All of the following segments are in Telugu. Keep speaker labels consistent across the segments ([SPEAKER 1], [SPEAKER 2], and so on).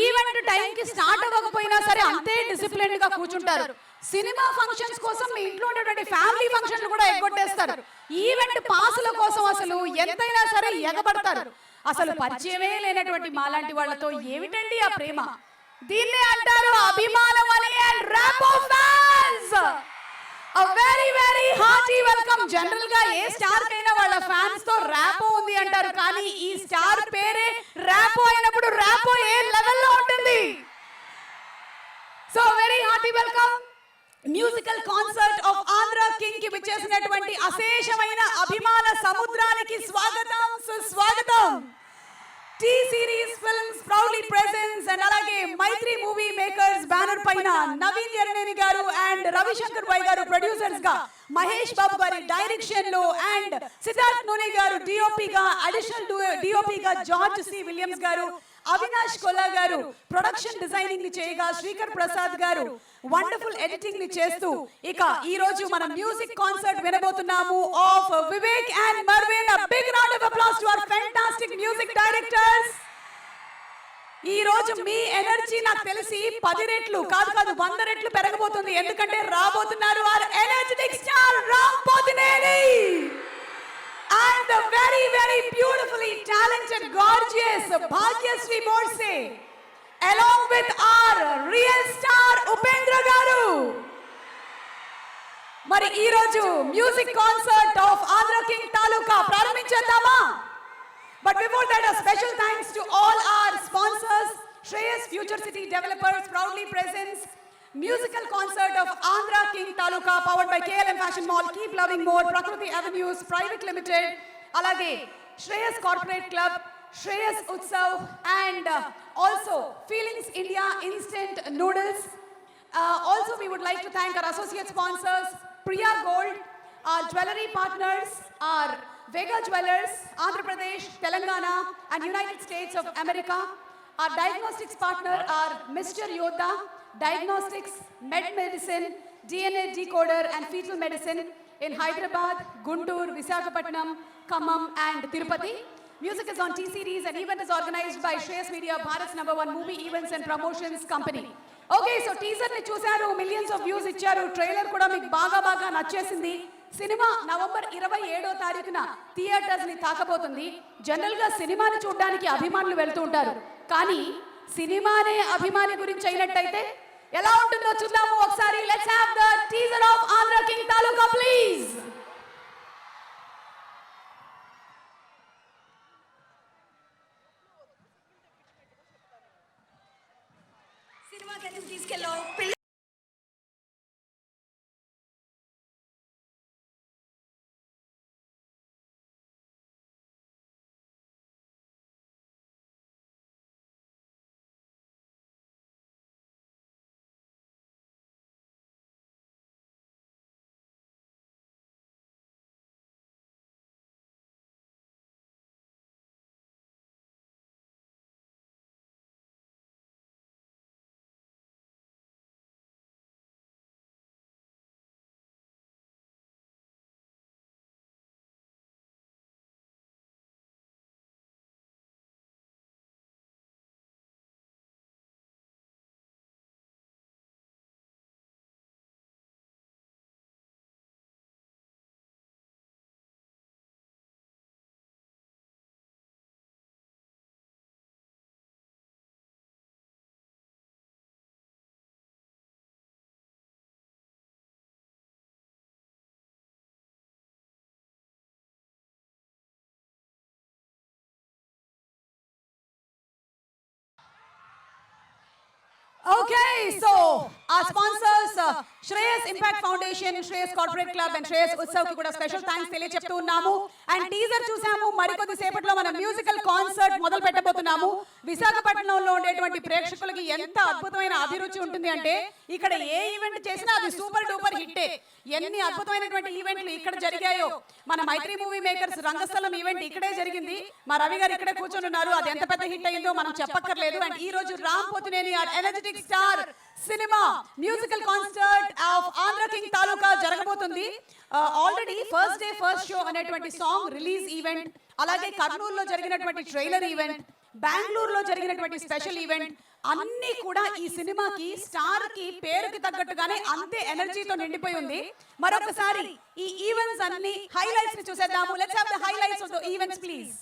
[SPEAKER 1] ఈవెంట్ టైంకి స్టార్ట్ అవ్వకపోయినా సరే అంతే డిసిప్లిన్ గా కూర్చుంటారు. సినిమా ఫంక్షన్స్ కోసం మీ ఇంట్లో ఉండేటువంటి ఫ్యామిలీ ఫంక్షన్లు కూడా ఎగ్గొట్టేస్తారు. ఈవెంట్ పాసుల కోసం అసలు ఎంతైనా సరే ఎగబడతారు. అసలు పరిచయమే లేనటువంటి మాలాంటి వాళ్ళతో ఏమిటండి ఆ ప్రేమ? దీన్నే అంటారు అభిమానం అని. And Rapo fans, a very very hearty welcome. General గా ఏ స్టార్ కైనా వాళ్ళ ఫ్యాన్స్ తో ర్యాపో ఉంది అంటారు, కానీ ఈ స్టార్ పేరే ర్యాపో అయినప్పుడు ర్యాపో ఏ లెవెల్లో ఉంటుంది? So very hearty welcome. Musical concert of Andhra king కి విచ్చేసినటువంటి అశేషమైన అభిమాన సముద్రానికి స్వాగతం, సుస్వాగతం. T Series Films proudly presents and alage Maitri Movie Makers banner paina Naveen Yaraneni garu and Ravi Shankar Bhai garu producers ga, Mahesh Babu gari direction lo and Siddharth Noni garu DOP ga, additional DOP ga George C Williams garu, Avinash Kolla garu production designing ni cheyga, Shrikar Prasad garu wonderful editing ni chestu ika ee roju mana music concert vinabothunamu of Vivek and Marvin. A big round of applause to our fantastic music directors. ఈ రోజు మీ ఎనర్జీ నాకు తెలిసి 10 రెట్లు కాదు 100 రెట్లు పెరగబోతుంది. ఎందుకంటే రాబోతున్నారు our energetic star Ram Pothineni and the very very beautifully talented gorgeous Bhagyashree Borse along with our real star Upendra garu. మరి ఈ రోజు music concert of Andhra King Taluka ప్రారంభించేద్దామా? But before that, a special thanks to all our sponsors. Shreyas Future City Developers proudly presents musical concert of Andhra King Taluka powered by KLM Fashion Mall, Keep Loving More, Prakriti Avenues Private Limited, alage Shreyas Corporate Club, Shreyas Utsav and also Feelings India Instant Noodles. Also we would like to thank our associate sponsors Priya Gold, our jewelry partners are Vega Jewelers, Andhra Pradesh, Telangana and United States of America. Our diagnostics partner are Mr. Yodha Diagnostics, Med Medicine, DNA Decoder and Fetal Medicine in Hyderabad, Guntur, Visakhapatnam, Khammam and Tirupati. Music is on T Series and event is organized by Shreyas Media, Bharat's #1 movie events and promotions company. Okay, so teaser ni chusaru, millions of views icharu, trailer kuda meeku baga nachesindi. Cinema November 27వ తారీఖున థియేటర్స్ ని తాకబోతుంది. జనరల్ గా సినిమాని చూడడానికి అభిమానులు వెళ్తూ ఉంటారు, కానీ సినిమానే అభిమాని గురించి అయినట్టయితే ఎలా ఉంటుందో చూద్దాము ఒకసారి. Let's have the teaser of Andhra King taluka please. Cinema గదికి తీసుకెళ్ళో Okay, so our sponsors Shreyas Impact Foundation, Shreyas Corporate Club and Shreyas Utsav ki kuda special thanks తెలియచెప్తూ ఉన్నాము. అండ్ టీజర్ చూసాము, మరికొద్ది సేపట్లో మన మ్యూజికల్ కాన్సర్ట్ మొదలు పెట్టబోతున్నాము. విశాఖపట్నంలో ఉండేటువంటి ప్రేక్షకులకి ఎంత అద్భుతమైన అభిరుచి ఉంటుంది అంటే ఇక్కడ ఏ ఈవెంట్ చేసినా అది సూపర్ డూపర్ హిట్టే. ఎన్ని అద్భుతమైనటువంటి ఈవెంట్లు ఇక్కడ జరిగాయో. మన మైత్రి మూవీ మేకర్స్ రంగస్థలం ఈవెంట్ ఇక్కడే జరిగింది. మా రవి గారు ఇక్కడే కూర్చొని ఉన్నారు. అది ఎంత పెద్ద హిట్ అయిందో మనం చెప్పక్కర్లేదు. అండ్ ఈ రోజు Ram Pothineni are energetic star cinema musical concert of Andhra King Taluka జరగబోతుంది. Already first day first show అనేటువంటి సాంగ్ రిలీజ్ ఈవెంట్, అలాగే కర్నూలులో జరిగినటువంటి ట్రైలర్ ఈవెంట్, బెంగళూరులో జరిగినటువంటి స్పెషల్ ఈవెంట్ అన్నీ కూడా ఈ సినిమాకి స్టార్ కి పేరుకి తగ్గట్టుగానే అంతే ఎనర్జీతో నిండిపోయి ఉంది. మరొకసారి ఈ ఈవెంట్స్ అన్ని హైలైట్స్ ని చూసేద్దాము. Let's have the highlights of the events please.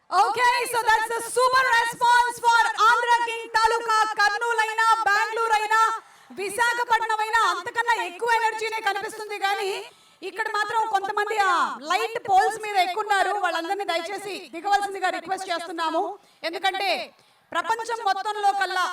[SPEAKER 1] Okay, so that's the super response for Andhra King Taluka. Kurnool aina, Bangalore aina, Visakhapatnam aina antakana ekku energy ne kanipistundi gaani ఇక్కడ మాత్రం కొంతమంది లైట్ పోల్స్ మీద ఎక్కున్నారు. వాళ్ళందరినీ దయచేసి దిగవలసిందిగా రిక్వెస్ట్ చేస్తున్నాము. ఎందుకంటే ప్రపంచం మొత్తంలో కల్లా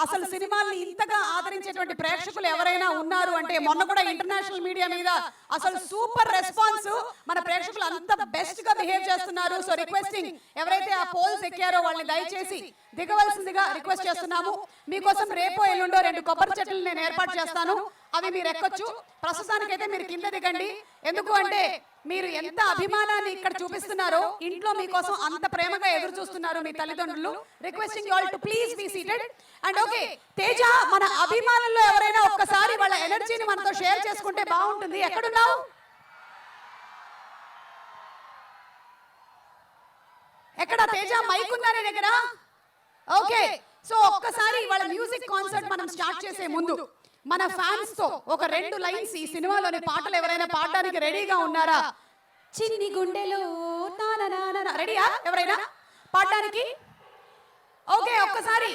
[SPEAKER 1] అసలు సినిమాల్ని ఇంతగా ఆదరించేటువంటి ప్రేక్షకులు ఎవరైనా ఉన్నారు అంటే మొన్న కూడా ఇంటర్నేషనల్ మీడియా మీద అసలు సూపర్ రెస్పాన్స్, మన ప్రేక్షకులు అంత బెస్ట్ గా బిహేవ్ చేస్తున్నారు. సో రిక్వెస్టింగ్ ఎవరైతే ఆ పోల్స్ ఎక్కారో వాళ్ళని దయచేసి దిగవలసిందిగా రిక్వెస్ట్ చేస్తున్నాము. మీకోసం రేపో ఎల్లుండో 2 కొబ్బరి చెట్లు నేను ఏర్పాటు చేస్తాను. అవి మీరు ఎక్కొచ్చు. ప్రస్తుతానికైతే మీరు కింద దిగండి. ఎందుకు అంటే మీరు ఎంత అభిమానాన్ని ఇక్కడ చూపిస్తున్నారో, ఇంట్లో మీకోసం అంత ప్రేమగా ఎదురు చూస్తున్నారు మీ తల్లిదండ్రులు. Requesting you all to please be seated. And okay Teja, మన అభిమానుల్లో ఎవరైనా ఒక్కసారి వాళ్ళ ఎనర్జీని మనతో షేర్ చేసుకుంటే బాగుంటుంది. ఎక్కడున్నావు? ఎక్కడ తేజ? మైక్ ఉందా నీ దగ్గర? ఓకే, సో ఒక్కసారి వాళ్ళ మ్యూజిక్ కాన్సర్ట్ మనం స్టార్ట్ చేసే ముందు మన ఫ్యాన్స్ తో ఒక 2 లైన్స్ ఈ సినిమాలోని పాటలు ఎవరైనా పాడడానికి రెడీగా ఉన్నారా? చిన్ని గుండెలో రెడీయా ఎవరైనా పాడడానికి? ఓకే, ఒక్కసారి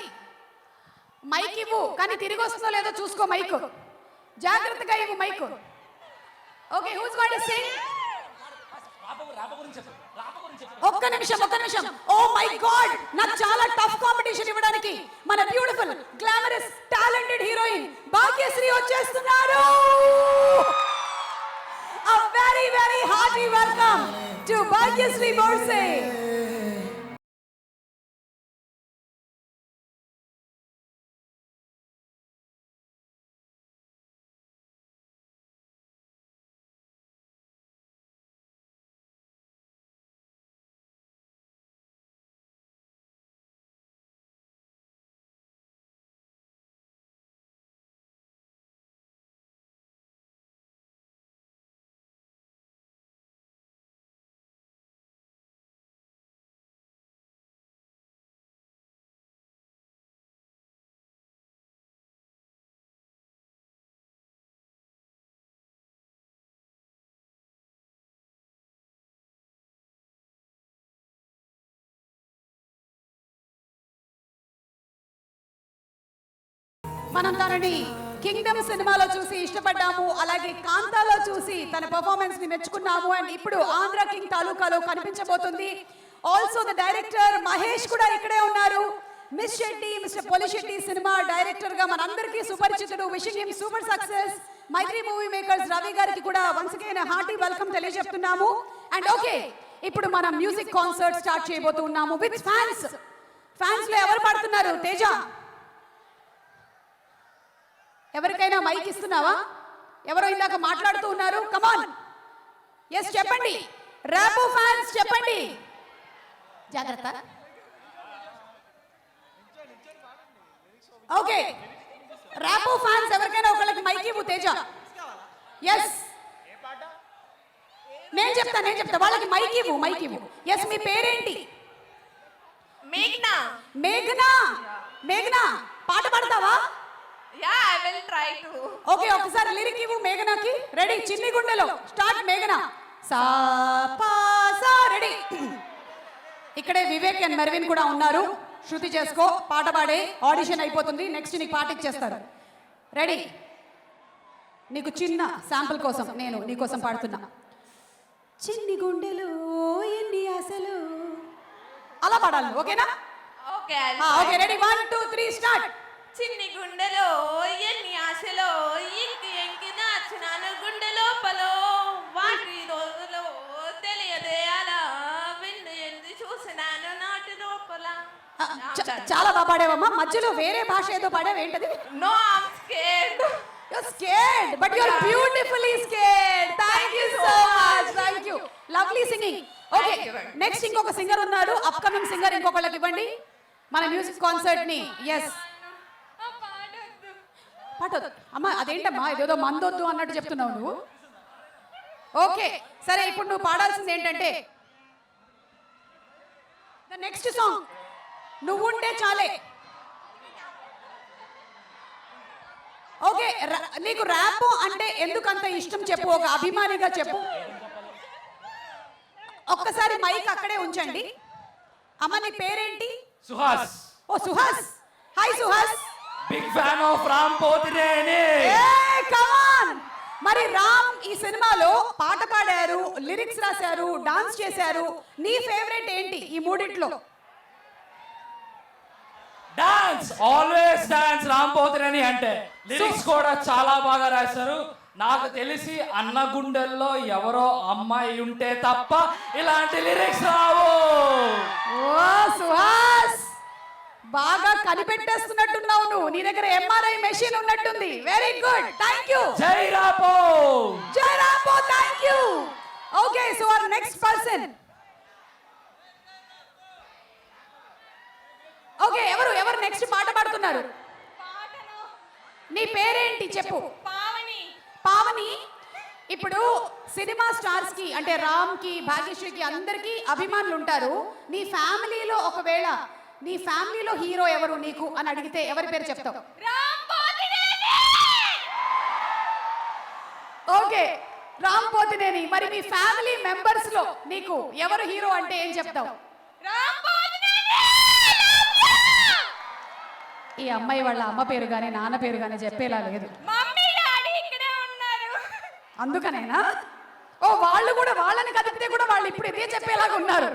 [SPEAKER 1] మైక్ ఇవ్వు, కానీ తిరిగి వస్తుందో లేదో చూసుకో. మైక్ జాగ్రత్తగా ఇవ్వు mike. Okay, who's going to sing? ఒక్క నిమిషం. ఓ మై గాడ్, నాకు చాలా టఫ్ కాంపిటీషన్ ఇవ్వడానికి మన beautiful glamorous talented heroine Bhagyashree వచ్చేస్తున్నారు. A very very hearty welcome to Bhagyashree Borse. మనం తనని కింగ్డమ్ సినిమాలో చూసి ఇష్టపడ్డాము, అలాగే కాంతాలో చూసి తన పర్ఫార్మెన్స్ ని మెచ్చుకున్నాము. అండ్ ఇప్పుడు ఆంధ్ర కింగ్ తాలూకాలో కనిపించబోతుంది. ఆల్సో ద డైరెక్టర్ మహేష్ కూడా ఇక్కడే ఉన్నారు. Miss Shetty, mister Polishetty cinema director గా మనందరికీ సుపరిచితుడు. Wishing him super success. Mythri movie makers Ravi గారికి కూడా వన్స్ అగైన్ హార్టీ వెల్కమ్ తెలియజేస్తున్నాము. అండ్ ఓకే, ఇప్పుడు మనం మ్యూజిక్ కాన్సర్ట్ స్టార్ట్ చేయబోతున్నాము విత్ ఫ్యాన్స్. ఫ్యాన్స్ లో ఎవరు పాడుతున్నారు? తేజ, ఎవరికైనా మైక్ ఇస్తున్నావా? ఎవరో ఇందాక మాట్లాడుతూ ఉన్నారు. కమాన్, ఎస్ చెప్పండి. ర్యాపో ఫ్యాన్స్ చెప్పండి. జాగ్రత్త. ఓకే, ర్యాపో ఫ్యాన్స్ ఎవరికైనా ఒకళ్ళకి మైక్ ఇవ్వు తేజ. ఎస్, నేను చెప్తా వాళ్ళకి మైక్ ఇవ్వు. ఎస్, మీ పేరేంటి? మేఘనా, పాట పాడతావా?
[SPEAKER 2] Yeah, I will try to.
[SPEAKER 1] Okay, ఒకసారి లిరిక్ ఇవ్వు మేఘనాకి. రెడీ? చిన్ని గుండెలో స్టార్ట్. మేఘనా సా పా సా. రెడీ? ఇక్కడే వివేక్ అండ్ మర్విన్ కూడా ఉన్నారు. శృతి చేసుకో, పాట పాడే. ఆడిషన్ అయిపోతుంది, నెక్స్ట్ నీకు పాట ఇచ్చేస్తారు. రెడీ? నీకు చిన్న శాంపుల్ కోసం నేను నీకోసం పాడుతున్నా. చిన్ని గుండెలో ఎన్ని ఆశలు, అలా పాడాలి. ఓకేనా? Okay, ready? 1 2 3 స్టార్ట్.
[SPEAKER 2] చిన్ని గుండెలో ఎన్ని ఆశలో ఇంకి నాచినాను గుండె లోపలో వాటి రోజులో తెలియదే అలా విందు ఎందు చూసినాను నాటి లోపల.
[SPEAKER 1] చాలా బాగా పాడావమ్మా. మధ్యలో వేరే భాష ఏదో పాడావు, ఏంటది?
[SPEAKER 2] No, I'm scared.
[SPEAKER 1] You're scared, but you're beautifully scared. Thank you so much. Thank you. Lovely singing. Okay, next ఇంకొక సింగర్ ఉన్నారు. అప్కమింగ్ సింగర్ ఇంకొకళ్ళకి ఇవ్వండి మన మ్యూజిక్ కాన్సర్ట్ ని. ఎస్, పాటొద్దు అమ్మా. అదేంటమ్మా, ఇదేదో మందొద్దు అన్నట్టు చెప్తున్నావు నువ్వు. ఓకే సరే, ఇప్పుడు నువ్వు పాడాల్సింది ఏంటంటే ద నెక్స్ట్ సాంగ్ నువ్వుంటే చాలే. ఓకే, నీకు ర్యాప్ అంటే ఎందుకంత ఇష్టం చెప్పు, ఒక అభిమానిగా చెప్పు. ఒక్కసారి మైక్ అక్కడే ఉంచండి. అమ్మ, నీ పేరేంటి?
[SPEAKER 3] సుహాస్.
[SPEAKER 1] ఓ Suhas, hi Suhas.
[SPEAKER 3] Big fan of Ram Pothineni.
[SPEAKER 1] Come on. మరి రామ్ ఈ సినిమాలో పాట పాడారు, లిరిక్స్ రాశారు, డాన్స్ చేశారు. నీ ఫేవరెట్ ఏంటి ఈ మూడిట్లో?
[SPEAKER 3] Dance, always dance. Ram Pothineni అంటే లిరిక్స్ కూడా చాలా బాగా రాశారు. నాకు తెలిసి అన్న గుండెల్లో ఎవరో అమ్మాయి ఉంటే తప్ప ఇలాంటి లిరిక్స్ రావు.
[SPEAKER 1] ఓ సుహాస్, బాగా కనిపెట్టేస్తున్నట్టున్నావు నువ్వు. నీ దగ్గర ఎంఆర్ఐ మెషిన్ ఉన్నట్టుంది. Very good, thank you.
[SPEAKER 3] జై రాపో.
[SPEAKER 1] జై రాపో, thank you. Okay, so our next person. Okay, ఎవరు నెక్స్ట్ పాట పాడుతున్నారు? నీ పేరేంటి చెప్పు.
[SPEAKER 2] పావని.
[SPEAKER 1] పావని, ఇప్పుడు సినిమా స్టార్స్ కి అంటే రామ్ కి, భాగ్యశ్రీకి అందరికి అభిమానులు ఉంటారు. నీ ఫ్యామిలీలో ఒకవేళ నీ ఫ్యామిలీలో హీరో ఎవరు నీకు అని అడిగితే ఎవరి పేరు చెప్తావు? ఓకే, రామ్ పోతినేని. మరి మీ ఫ్యామిలీ మెంబర్స్ లో నీకు ఎవరు హీరో అంటే ఏం చెప్తావు? ఈ అమ్మాయి వాళ్ళ అమ్మ పేరు గానీ నాన్న పేరు గానీ చెప్పేలా లేదు.
[SPEAKER 2] మమ్మీ డాడీ ఇక్కడే ఉన్నారు.
[SPEAKER 1] అందుకనేనా? ఓ, వాళ్ళు కూడా వాళ్ళని కదిపితే కూడా వాళ్ళు ఇప్పుడు ఇదే చెప్పేలాగా ఉన్నారు.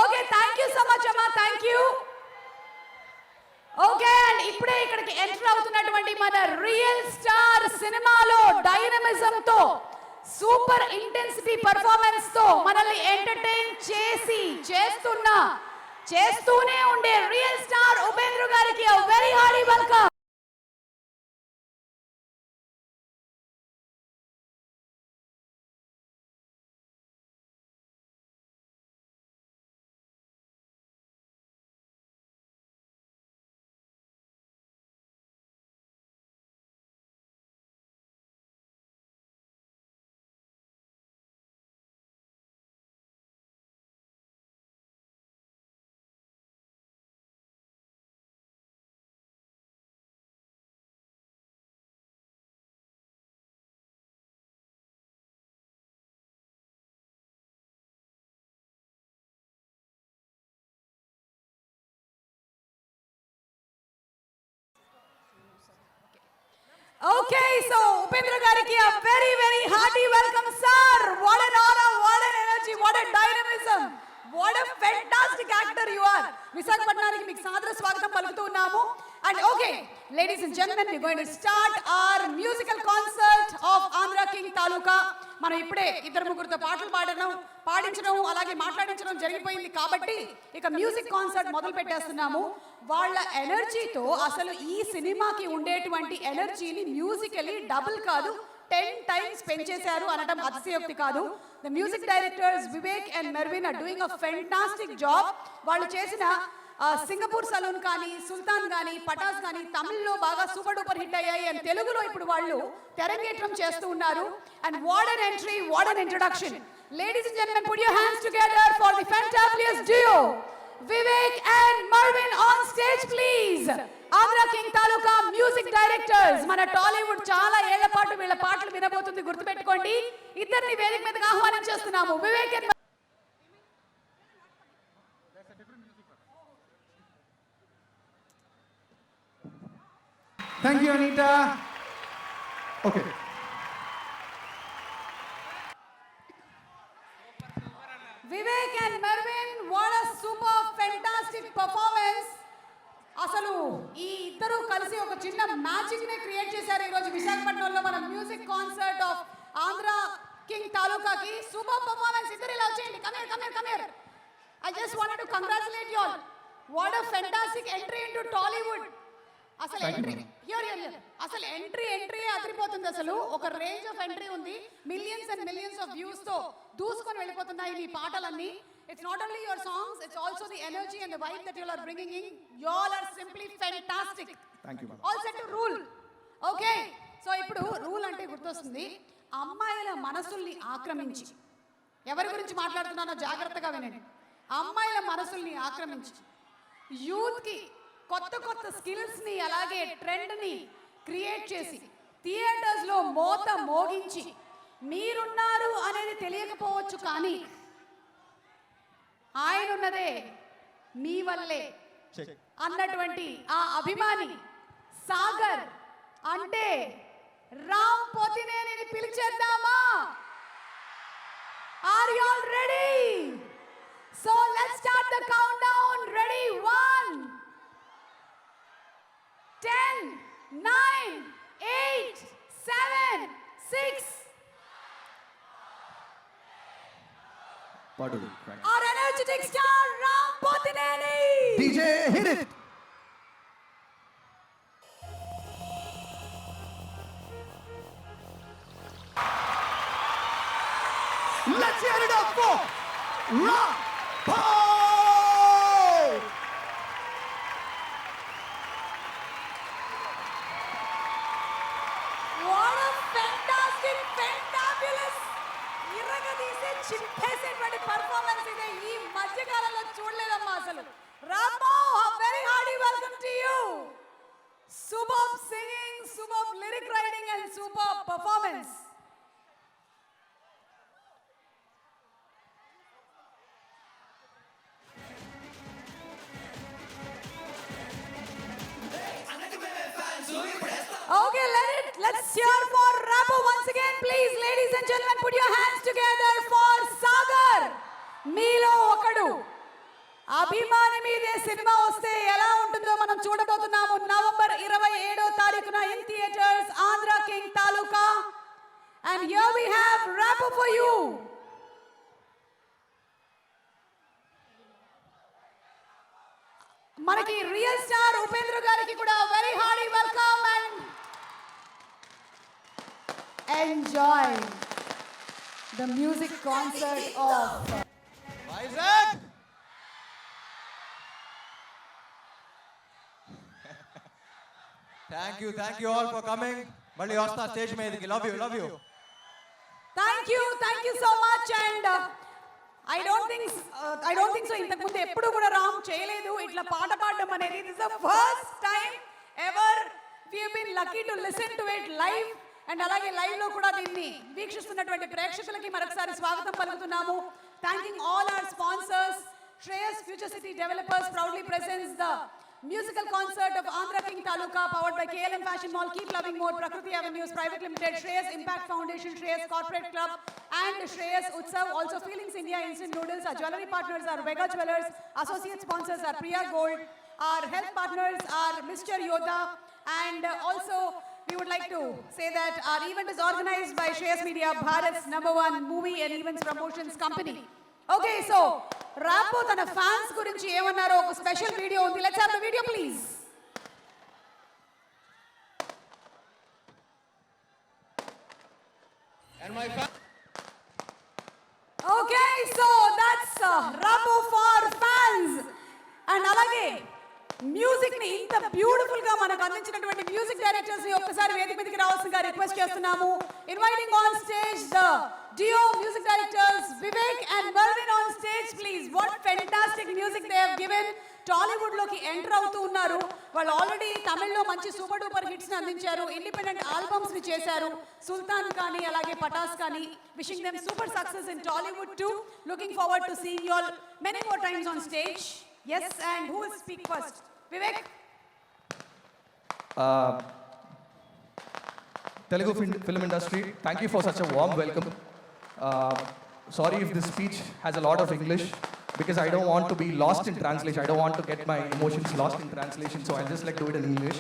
[SPEAKER 1] Okay, thank you so much అమ్మా, థ్యాంక్ యూ. ఓకే, అండ్ ఇప్పుడే ఇక్కడికి ఎంటర్ అవుతున్నటువంటి మన రియల్ స్టార్ సినిమాలో డైనమిజం తో, సూపర్ ఇంటెన్సిటీ పర్ఫార్మెన్స్ తో మనల్ని ఎంటర్టైన్ చేస్తూనే ఉండే రియల్ స్టార్ ఉపేంద్ర గారికి very Hardy welcome. Okay, so Upendra gariki a very hearty welcome, sir. What an aura, what an energy, what a dynamism, what a fantastic actor you are. Visakhapatnamiki meeku sadara swagatam palukutunnamu. And okay, ladies and gentlemen, we're going to start our musical concert of Andhra King Taluka. మనం ఇప్పుడే ఇద్దరు ముగ్గురుతో పాటలు పాడించడం అలాగే మాట్లాడించడం జరిగిపోయింది కాబట్టి ఇక మ్యూజిక్ కాన్సర్ట్ మొదలు పెట్టేస్తున్నాము. వాళ్ళ ఎనర్జీతో అసలు ఈ సినిమాకి ఉండేటువంటి ఎనర్జీని మ్యూజికలీ డబుల్ కాదు 10 times పెంచేశారు అనడం అతిశయోక్తి కాదు. The music directors Vivek and Mervin are doing a fantastic job. వాళ్ళు చేసిన సింగపూర్ సలూన్ కానీ, సుల్తాన్ కానీ, పటాస్ కానీ తమిళ్లో బాగా సూపర్ డూపర్ హిట్ అయ్యాయి అండ్ తెలుగులో ఇప్పుడు వాళ్ళు తెరంగేట్రం చేస్తూ ఉన్నారు. And what an entry, what an introduction. Ladies and gentlemen, put your hands together for the fantabulous duo Vivek and Mervin on stage please. Andhra King Taluka music directors. మన టాలీవుడ్ చాలా ఏళ్ల పాటు వీళ్ళ పాటలు వినబోతుంది, గుర్తుపెట్టుకోండి. ఇద్దరిని వేదిక మీదకి ఆహ్వానించేస్తున్నాము. Vivek and
[SPEAKER 4] Thank you, Anita. Okay.
[SPEAKER 1] Vivek and Mervin, what a super fantastic performance. అసలు ఈ ఇద్దరు కలిసి ఒక చిన్న మ్యాజిక్ ని క్రియేట్ చేశారు ఈ రోజు విశాఖపట్నంలో మన music concert of Andhra King తాలూకాకి. Super performance. ఇద్దరు ఇలా వచ్చేయండి. Come here. I just wanted to congratulate you all. What a fantastic entry into Tollywood. అసలు ఎంట్రీ అసలు ఎంట్రీ అదిరిపోతుంది. అసలు ఒక రేంజ్ ఆఫ్ ఎంట్రీ ఉంది. Millions and millions of views తో దూసుకొని వెళ్ళిపోతున్నాయి మీ పాటలన్నీ. It's not only your songs, it's also the energy and the vibe that you are bringing in. You all are simply fantastic.
[SPEAKER 4] Thank you, ma'am.
[SPEAKER 1] All set to rule. Okay, so ఇప్పుడు రూల్ అంటే గుర్తొస్తుంది, అమ్మాయిల మనసుల్ని ఆక్రమించి, ఎవరి గురించి మాట్లాడుతున్నానో జాగ్రత్తగా వినండి. అమ్మాయిల మనసుల్ని ఆక్రమించి యూత్కి కొత్త స్కిల్స్ని అలాగే ట్రెండ్ని క్రియేట్ చేసి థియేటర్స్లో మోత మోగించి మీరున్నారు అనేది తెలియకపోవచ్చు కానీ ఆయనున్నదే మీ వల్లే అన్నటువంటి ఆ అభిమాని సాగర్ అంటే రామ్ పోతినేనిని పిలిచేద్దామా? Are you all ready? So let's start the countdown. Ready? 1 10 9 8 7 6.
[SPEAKER 4] Padu.
[SPEAKER 1] Our energetic star Ram Potineni.
[SPEAKER 4] DJ, hit it. Let's hear it up for Rambo!
[SPEAKER 1] What a fantastic, fantabulous, ఇరగదీసే చింపేసేటువంటి పర్ఫార్మెన్స్ ఇదే ఈ మధ్య కాలంలో చూడలేదమ్మా అసలు. రామో, a very hearty welcome to you. Superb singing, superb lyric writing and superb performance. Okay, let's cheer for Rapo once again, please. Ladies and gentlemen, put your hands together for Sagar. మీలో ఒకడు అభిమాని మీదే సినిమా వస్తే ఎలా ఉంటుందో మనం చూడబోతున్నాము. నవంబర్ 27వ తారీఖున in theatres Andhra King taluka. And here we have Rapo for you. మనకి రియల్ స్టార్ ఉపేంద్ర గారికి కూడా very Hardy welcome and enjoy the music concert of
[SPEAKER 5] Isaac! Thank you all for coming. Mali Osta stage meediki. Love you.
[SPEAKER 1] Thank you so much and I don't think so ఇంతకు ముందు ఎప్పుడు కూడా రామ్ చేయలేదు ఇట్లా పాట పాడడం అనేది. This the first time ever we have been lucky to listen to it live and అలాగే లైవ్ లో కూడా దీన్ని వీక్షిస్తున్నటువంటి ప్రేక్షకులకి మరొకసారి స్వాగతం పలుకుతున్నాము. Thanking all our sponsors. Shreyas Future City Developers proudly presents the musical concert of Andhra King Taluka, powered by KLM Fashion Mall, Keep Loving More, Prakriti Avenues Private Limited, Shreyas Impact Foundation, Shreyas Corporate Club, and Shreyas Utsav. Also Feelings India Instant Noodles. Our jewelry partners are Vega Jewelers. Associate sponsors are Priya Gold. Our health partners are Mr. Yoda. And also we would like to say that our event is organized by Shreyas Media, Bharat's #1 movie and events promotions company. Okay, so Rapo తన ఫ్యాన్స్ గురించి ఏమన్నారో ఒక స్పెషల్ వీడియో ఉంది. Let's have the video please. Okay, so that's Rapo for fans. And అలాగే మ్యూజిక్ ని ఇంత బ్యూటిఫుల్ గా మనకు అందించినటువంటి మ్యూజిక్ డైరెక్టర్స్ ని ఒక్కసారి వేదిక మీదకి రావాల్సిందిగా రిక్వెస్ట్ చేస్తున్నాము. Inviting on stage the duo music directors Vivek and Mervin on stage please. What fantastic music they have given. Tollywood లోకి ఎంటర్ అవుతూ ఉన్నారు వాళ్ళు. ఆల్రెడీ తమిళ్లో మంచి సూపర్ డూపర్ హిట్స్ ని అందించారు. ఇండిపెండెంట్ ఆల్బమ్స్ ని చేశారు. సుల్తాన్ కానీ అలాగే పటాస్ కానీ. Wishing them super success in Tollywood to. Looking forward to seeing you all many more times on stage. Yes, and who will speak first? Vivek?
[SPEAKER 6] Telugu film industry, thank you for such a warm welcome. Sorry if this speech has a lot of English because I don't want to be lost in translation. I don't want to get my emotions lost in translation, so I'll just like do it in English.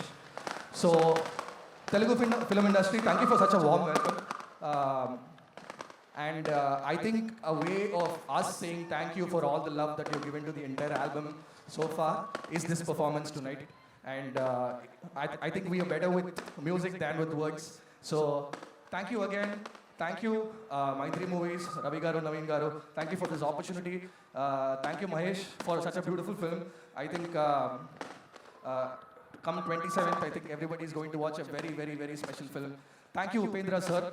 [SPEAKER 6] So, Telugu film industry, thank you for such a warm welcome. And I think a way of us saying thank you for all the love that you've given to the entire album so far is this performance tonight. And I think we are better with music than with words. So thank you again. Thank you, Maitri Movies, Ravi Garu, Naveen Garu. Thank you for this opportunity. Thank you, Mahesh, for such a beautiful film. I think come 27th, I think everybody is going to watch a very, very, very special film. Thank you, Upendra sir.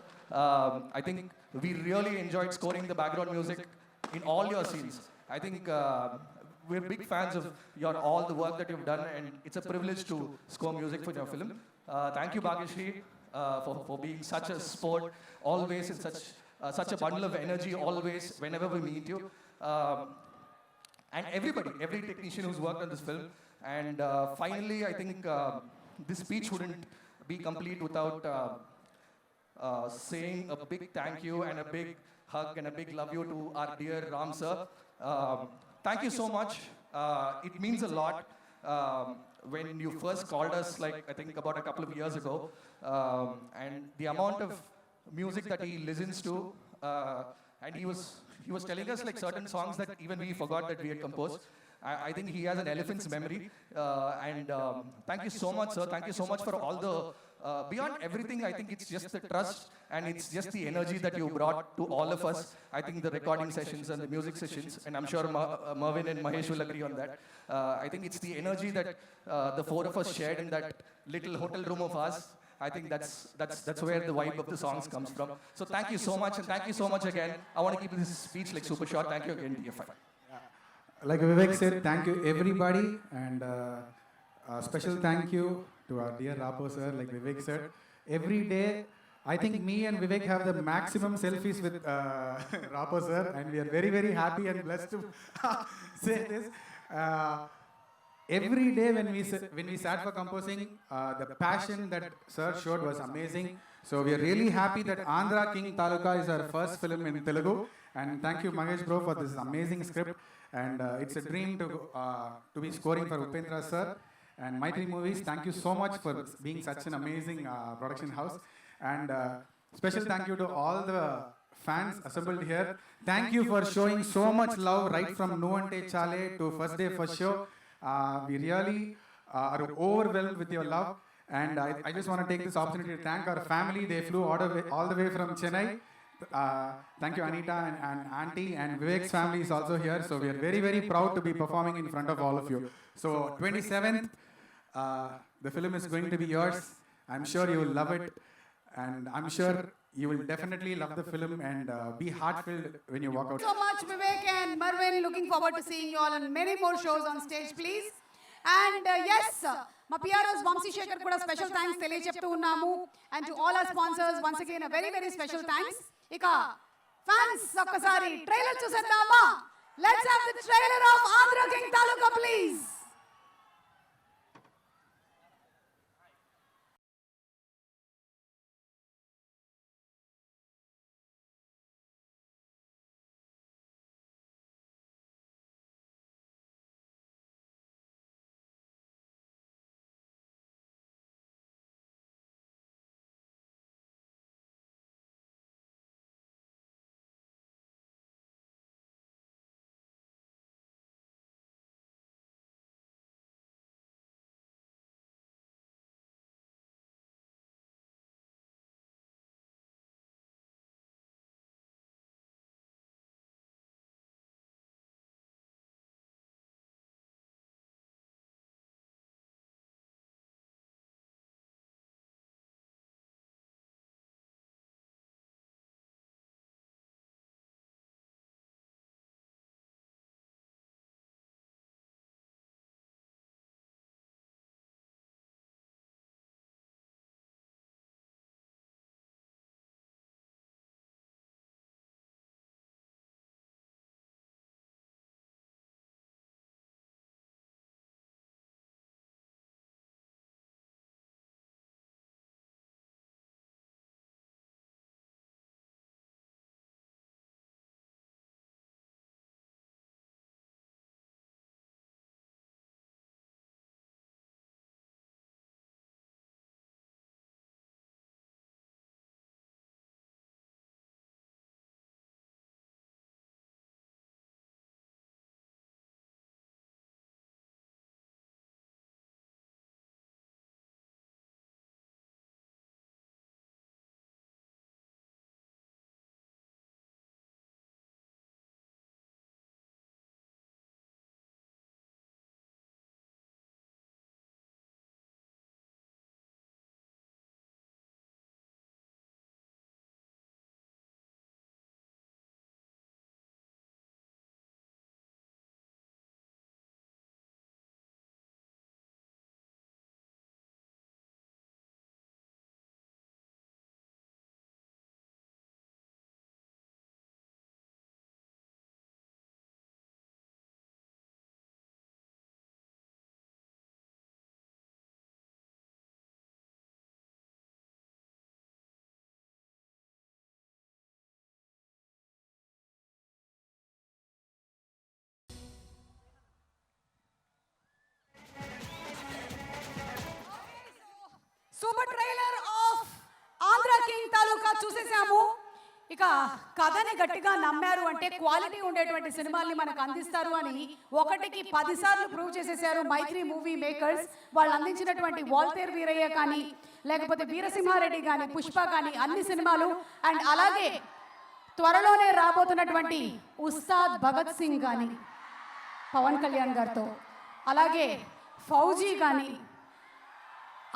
[SPEAKER 6] I think we really enjoyed scoring the background music in all your scenes. I think we're big fans of all the work that you've done, and it's a privilege to score music for your film. Thank you, Bhagyashree, for being such a sport, always in such a bundle of energy, always, whenever we meet you. And every technician who's worked on this film. And finally, I think this speech wouldn't be complete without saying a big thank you and a big hug and a big love you to our dear Ram sir. Thank you so much. It means a lot. When you first called us, like I think about a couple of years ago, and the amount of music that he listens to, and he was telling us like certain songs that even we forgot that we had composed. I think he has an elephant's memory. And thank you so much, sir. Thank you so much for all the beyond everything, I think it's just the trust and it's just the energy that you brought to all of us. I think the recording sessions and the music sessions, and I'm sure Mervin and Mahesh will agree on that. I think it's the energy that the four of us shared in that little hotel room of ours. I think that's where the vibe of the songs comes from. So thank you so much, and thank you so much again. I want to keep this speech like super short. Thank you again, DFI.
[SPEAKER 7] Like Vivek said, thank you everybody, and a special thank you to our dear Rapo sir. Like Vivek said, every day I think me and Vivek have the maximum selfies with Rapo sir, and we are very, very happy and blessed to say this. Every day when we sat for composing, the passion that sir showed was amazing. So we are really happy that Andhra King Taluka is our first film in Telugu. And thank you Mahesh bro for this amazing script. And it's a dream to be scoring for Upendra sir. And Maitri Movies, thank you so much for being such an amazing production house. And special thank you to all the fans assembled here. Thank you for showing so much love right from No Ante Chale to first day first show. We really are overwhelmed with your love, and I just want to take this opportunity to thank our family. They flew all the way from Chennai. Thank you Anita and Auntie, and Vivek's family is also here. So we are very, very proud to be performing in front of all of you. So 27th, the film is going to be yours. I'm sure you will love it, and I'm sure you will definitely love the film and be heart-filled when you walk out.
[SPEAKER 1] So much Vivek and Marvin, looking forward to seeing you all on many more shows on stage, please. And yes, మా PROs Vamsi Shekhar కూడా స్పెషల్ థ్యాంక్స్ తెలియజెప్తూ ఉన్నాము. And to all our sponsors, once again a very, very special thanks. ఇక fans ఒక్కసారి ట్రైలర్ చూసేద్దామా? Let's have the trailer of Andhra King Taluka, please. Super trailer of Andhra King Taluka చూసేసాము. ఇక కథని గట్టిగా నమ్మారు అంటే క్వాలిటీ ఉండేటువంటి సినిమాల్ని మనకు అందిస్తారు అని 1కి 10 సార్లు ప్రూవ్ చేసేసారు మైత్రి మూవీ మేకర్స్. వాళ్ళు అందించినటువంటి వాల్తేర్ వీరయ్య కానీ, లేకపోతే వీరసింహారెడ్డి కానీ, పుష్ప కానీ అన్ని సినిమాలు, అండ్ అలాగే త్వరలోనే రాబోతున్నటువంటి ఉస్తాద్ భగత్ సింగ్ కానీ పవన్ కళ్యాణ్ గారితో, అలాగే ఫౌజీ కానీ,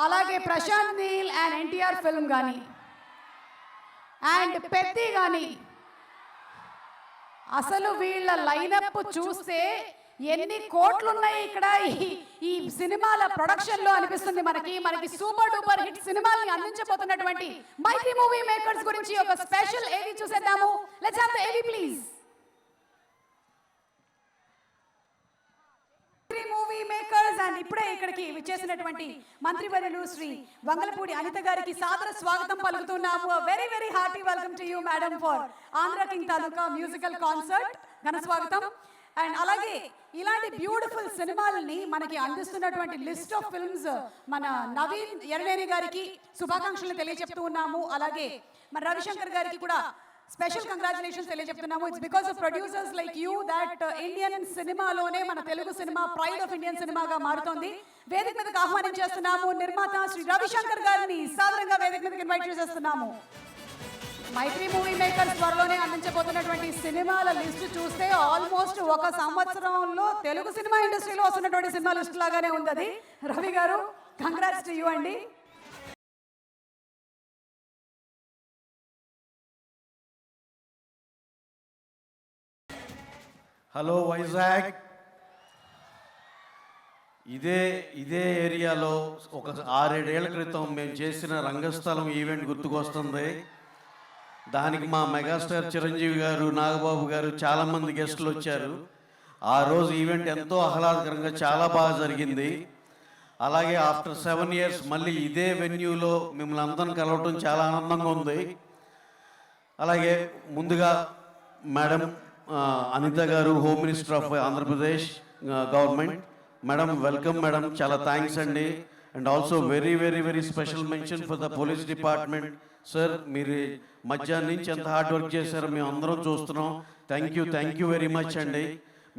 [SPEAKER 1] అలాగే ప్రశాంత్ నీల్ అండ్ ఎన్టీఆర్ ఫిల్మ్ కానీ, అండ్ పెద్ది కానీ, అసలు వీళ్ళ లైనప్ చూస్తే ఎన్ని కోట్లు ఉన్నాయి ఇక్కడ ఈ సినిమాల ప్రొడక్షన్ లో అనిపిస్తుంది మనకి సూపర్ డూపర్ హిట్ సినిమాల్ని అందించబోతున్నటువంటి మైత్రి మూవీ మేకర్స్ గురించి ఒక స్పెషల్ ఏవి చూసేద్దాము. లెట్స్ హావ్ ద ఏవి ప్లీజ్. మూవీ మేకర్స్ అండ్ ఇప్పుడే ఇక్కడికి విచ్చేసినటువంటి మంత్రివర్యులు శ్రీ వంగలపూడి అనిత గారికి సాదర స్వాగతం పలుకుతున్నాము. Very very hearty welcome to you madam for Andhra King Taluka musical concert. ఘన స్వాగతం. అండ్ అలాగే ఇలాంటి బ్యూటిఫుల్ సినిమాలని మనకి అందిస్తున్నటువంటి లిస్ట్ ఆఫ్ ఫిల్మ్స్ మన నవీన్ ఎర్నేని గారికి శుభాకాంక్షలు తెలియజెప్తూ ఉన్నాము. అలాగే మన రవిశంకర్ గారికి కూడా స్పెషల్ కంగ్రాచులేషన్స్ తెలియజెప్తున్నాము. It's because of producers like you that Indian సినిమాలోనే మన Telugu cinema pride of Indian సినిమాగా మారుతోంది. వేదిక మీదకి ఆహ్వానించేస్తున్నాము నిర్మాత శ్రీ రవిశంకర్ గారిని సాదరంగా వేదిక మీదకి ఇన్వైట్ చేసేస్తున్నాము. మైత్రి మూవీ మేకర్స్ త్వరలోనే అందించబోతున్నటువంటి సినిమాల లిస్ట్ చూస్తే ఆల్మోస్ట్ ఒక సంవత్సరంలో తెలుగు సినిమా ఇండస్ట్రీలో వస్తున్నటువంటి సినిమా లిస్ట్ లాగానే ఉంది అది. రవి గారు కంగ్రాట్స్ టు యూ అండి.
[SPEAKER 8] హలో వైజాగ్. ఇదే ఏరియాలో ఒక 6-7 ఏళ్ల క్రితం మేము చేసిన రంగస్థలం ఈవెంట్ గుర్తుకొస్తుంది. దానికి మా మెగాస్టార్ చిరంజీవి గారు, నాగబాబు గారు చాలామంది గెస్టులు వచ్చారు. ఆ రోజు ఈవెంట్ ఎంతో ఆహ్లాదకరంగా చాలా బాగా జరిగింది. అలాగే ఆఫ్టర్ 7 years మళ్ళీ ఇదే వెన్యూలో మిమ్మల్ని అందరిని కలవటం చాలా ఆనందంగా ఉంది. అలాగే ముందుగా మేడం అనిత గారు, home minister of Andhra Pradesh government, madam welcome madam, చాలా థ్యాంక్స్ అండి. And also very very very special mention for the police department. Sir మీరు మధ్యాహ్నం నుంచి ఎంత హార్డ్ వర్క్ చేశారో మేము అందరం చూస్తున్నాం. థ్యాంక్ యూ వెరీ మచ్ అండి.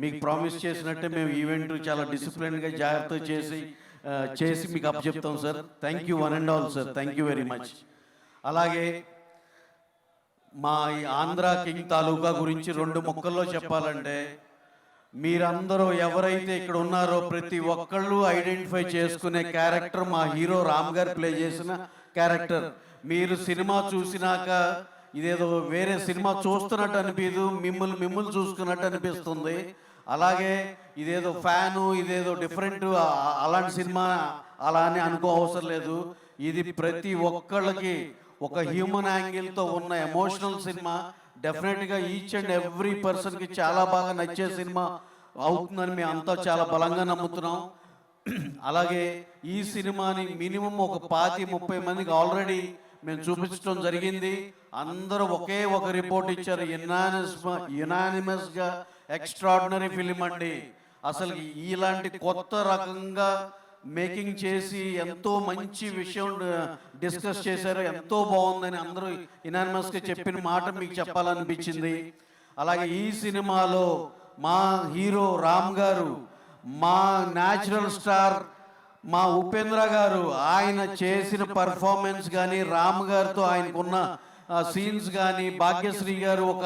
[SPEAKER 8] మీకు ప్రామిస్ చేసినట్టే మేము ఈవెంట్ చాలా డిసిప్లిన్గా జాగ్రత్త చేసి మీకు అప్పచెప్తాం sir. Thank you one and all sir, thank you very much. అలాగే మా ఈ ఆంధ్ర కింగ్ తాలూకా గురించి 2 ముక్కల్లో చెప్పాలంటే, మీరందరూ ఎవరైతే ఇక్కడ ఉన్నారో ప్రతి ఒక్కళ్ళు ఐడెంటిఫై చేసుకునే క్యారెక్టర్ మా హీరో రామ్ గారు ప్లే చేసిన క్యారెక్టర్. మీరు సినిమా చూసినాక ఇదేదో వేరే సినిమా చూస్తున్నట్టు అనిపించదు, మిమ్మల్ని చూసుకున్నట్టు అనిపిస్తుంది. అలాగే ఇదేదో ఫ్యాను, ఇదేదో డిఫరెంట్ అలాంటి సినిమా అలా అని అనుకో అవసరం లేదు. ఇది ప్రతి ఒక్కళ్ళకి ఒక హ్యూమన్ యాంగిల్తో ఉన్న ఎమోషనల్ సినిమా. డెఫినెట్గా ఈచ్ అండ్ ఎవ్రీ పర్సన్కి చాలా బాగా నచ్చే సినిమా అవుతుందని మేము అంతా చాలా బలంగా నమ్ముతున్నాం. అలాగే ఈ సినిమాని మినిమం ఒక 25-30 మందికి ఆల్రెడీ మేము చూపించడం జరిగింది. అందరూ ఒక రిపోర్ట్ ఇచ్చారు, యునానిమస్గా ఎక్స్ట్రాడినరీ ఫిలిం అండి. అసలు ఇలాంటి కొత్త రకంగా మేకింగ్ చేసి ఎంతో మంచి విషయం డిస్కస్ చేశారు, ఎంతో బాగుందని అందరూ యునానిమస్గా చెప్పిన మాట మీకు చెప్పాలనిపించింది. అలాగే ఈ సినిమాలో మా హీరో రామ్ గారు, మా న్యాచురల్ స్టార్ మా ఉపేంద్ర గారు, ఆయన చేసిన పర్ఫార్మెన్స్ కానీ, రామ్ గారితో ఆయనకున్న సీన్స్ కానీ, భాగ్యశ్రీ గారు ఒక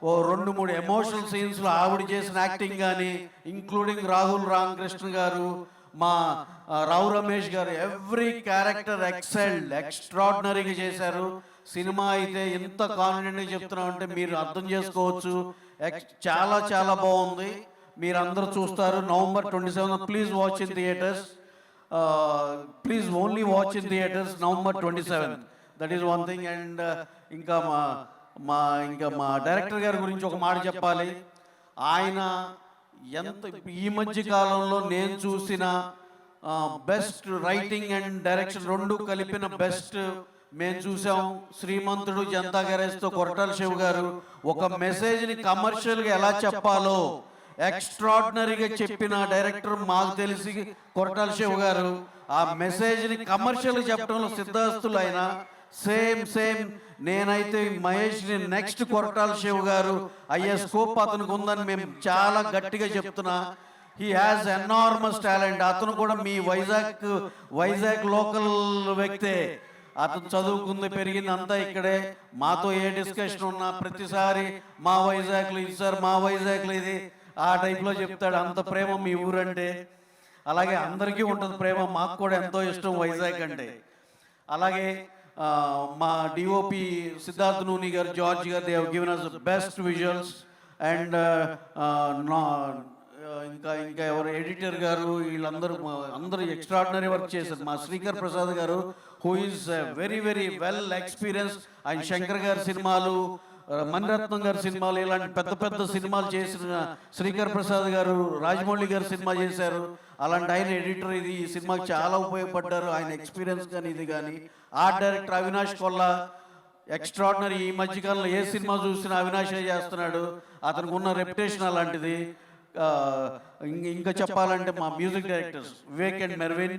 [SPEAKER 8] 2-3 ఎమోషనల్ సీన్స్లో ఆవిడ చేసిన యాక్టింగ్ కానీ, ఇంక్లూడింగ్ రాహుల్ రామకృష్ణ గారు, మా రావు రమేష్ గారు, ఎవ్రీ క్యారెక్టర్ ఎక్స్ట్రాడినరీగా చేశారు. సినిమా అయితే ఎంత కాన్ఫిడెంట్గా చెప్తున్నాం అంటే మీరు అర్థం చేసుకోవచ్చు. చాలా చాలా బాగుంది. మీరు అందరూ చూస్తారు. November 27 please watch in theatres. Please only watch in theatres November 27. That is one thing. And ఇంకా మా డైరెక్టర్ గారి గురించి ఒక మాట చెప్పాలి. ఆయన ఈ మధ్య కాలంలో నేను చూసిన బెస్ట్ రైటింగ్ అండ్ డైరెక్షన్ 2 కలిపిన బెస్ట్ మేము చూసాం. శ్రీమంతుడు, జనతా గ్యారేజ్తో కొరటాల శివ గారు ఒక మెసేజ్ని కమర్షియల్గా ఎలా చెప్పాలో ఎక్స్ట్రాడినరీగా చెప్పిన డైరెక్టర్ మాకు తెలిసి కొరటాల శివ గారు. ఆ మెసేజ్ని కమర్షియల్గా చెప్పడంలో సిద్ధాస్తులు ఆయన. సేమ్ నేనైతే మహేష్ని నెక్స్ట్ కొరటాల శివ గారు అయ్యే స్కోప్ అతనికి ఉందని మేము చాలా గట్టిగా చెప్తున్నా. He has enormous talent. అతను కూడా మీ వైజాగ్ లోకల్ వ్యక్తే. అతను చదువుకుంది పెరిగింది అంతా ఇక్కడే. మాతో ఏ డిస్కషన్ ఉన్నా ప్రతిసారి మా వైజాగ్లో ఇది సార్, మా వైజాగ్లో ఇది, ఆ టైప్లో చెప్తాడు. అంత ప్రేమ మీ ఊరంటే. అలాగే అందరికీ ఉంటుంది ప్రేమ. మాకు కూడా ఎంతో ఇష్టం వైజాగ్ అంటే. అలాగే మా డిఓపి సిద్ధార్థ్ నూని గారు, జార్జ్ గారు, they have given us best visuals. And ఇంకా ఎవరు ఎడిటర్ గారు, వీళ్ళందరూ అందరూ ఎక్స్ట్రాడినరీ వర్క్ చేశారు. మా శ్రీకర్ ప్రసాద్ గారు, who is very well experience. ఆయన శంకర్ గారి సినిమాలు, మణిరత్నం గారి సినిమాలు, ఇలాంటి పెద్ద సినిమాలు చేసిన శ్రీకర్ ప్రసాద్ గారు, రాజమౌళి గారు సినిమా చేశారు. అలాంటి ఆయన ఎడిటర్. ఈ సినిమాకి చాలా ఉపయోగపడ్డారు. ఆయన ఎక్స్పీరియన్స్ కానీ ఇది కానీ. Art director Avinash Kolla extraordinary. ఈ మధ్యకాలంలో ఏ సినిమా చూసినా అవినాషే చేస్తున్నాడు. అతనికి ఉన్న రెప్యుటేషన్ అలాంటిది. ఇంకా చెప్పాలంటే మా music directors Vivek and Mervin,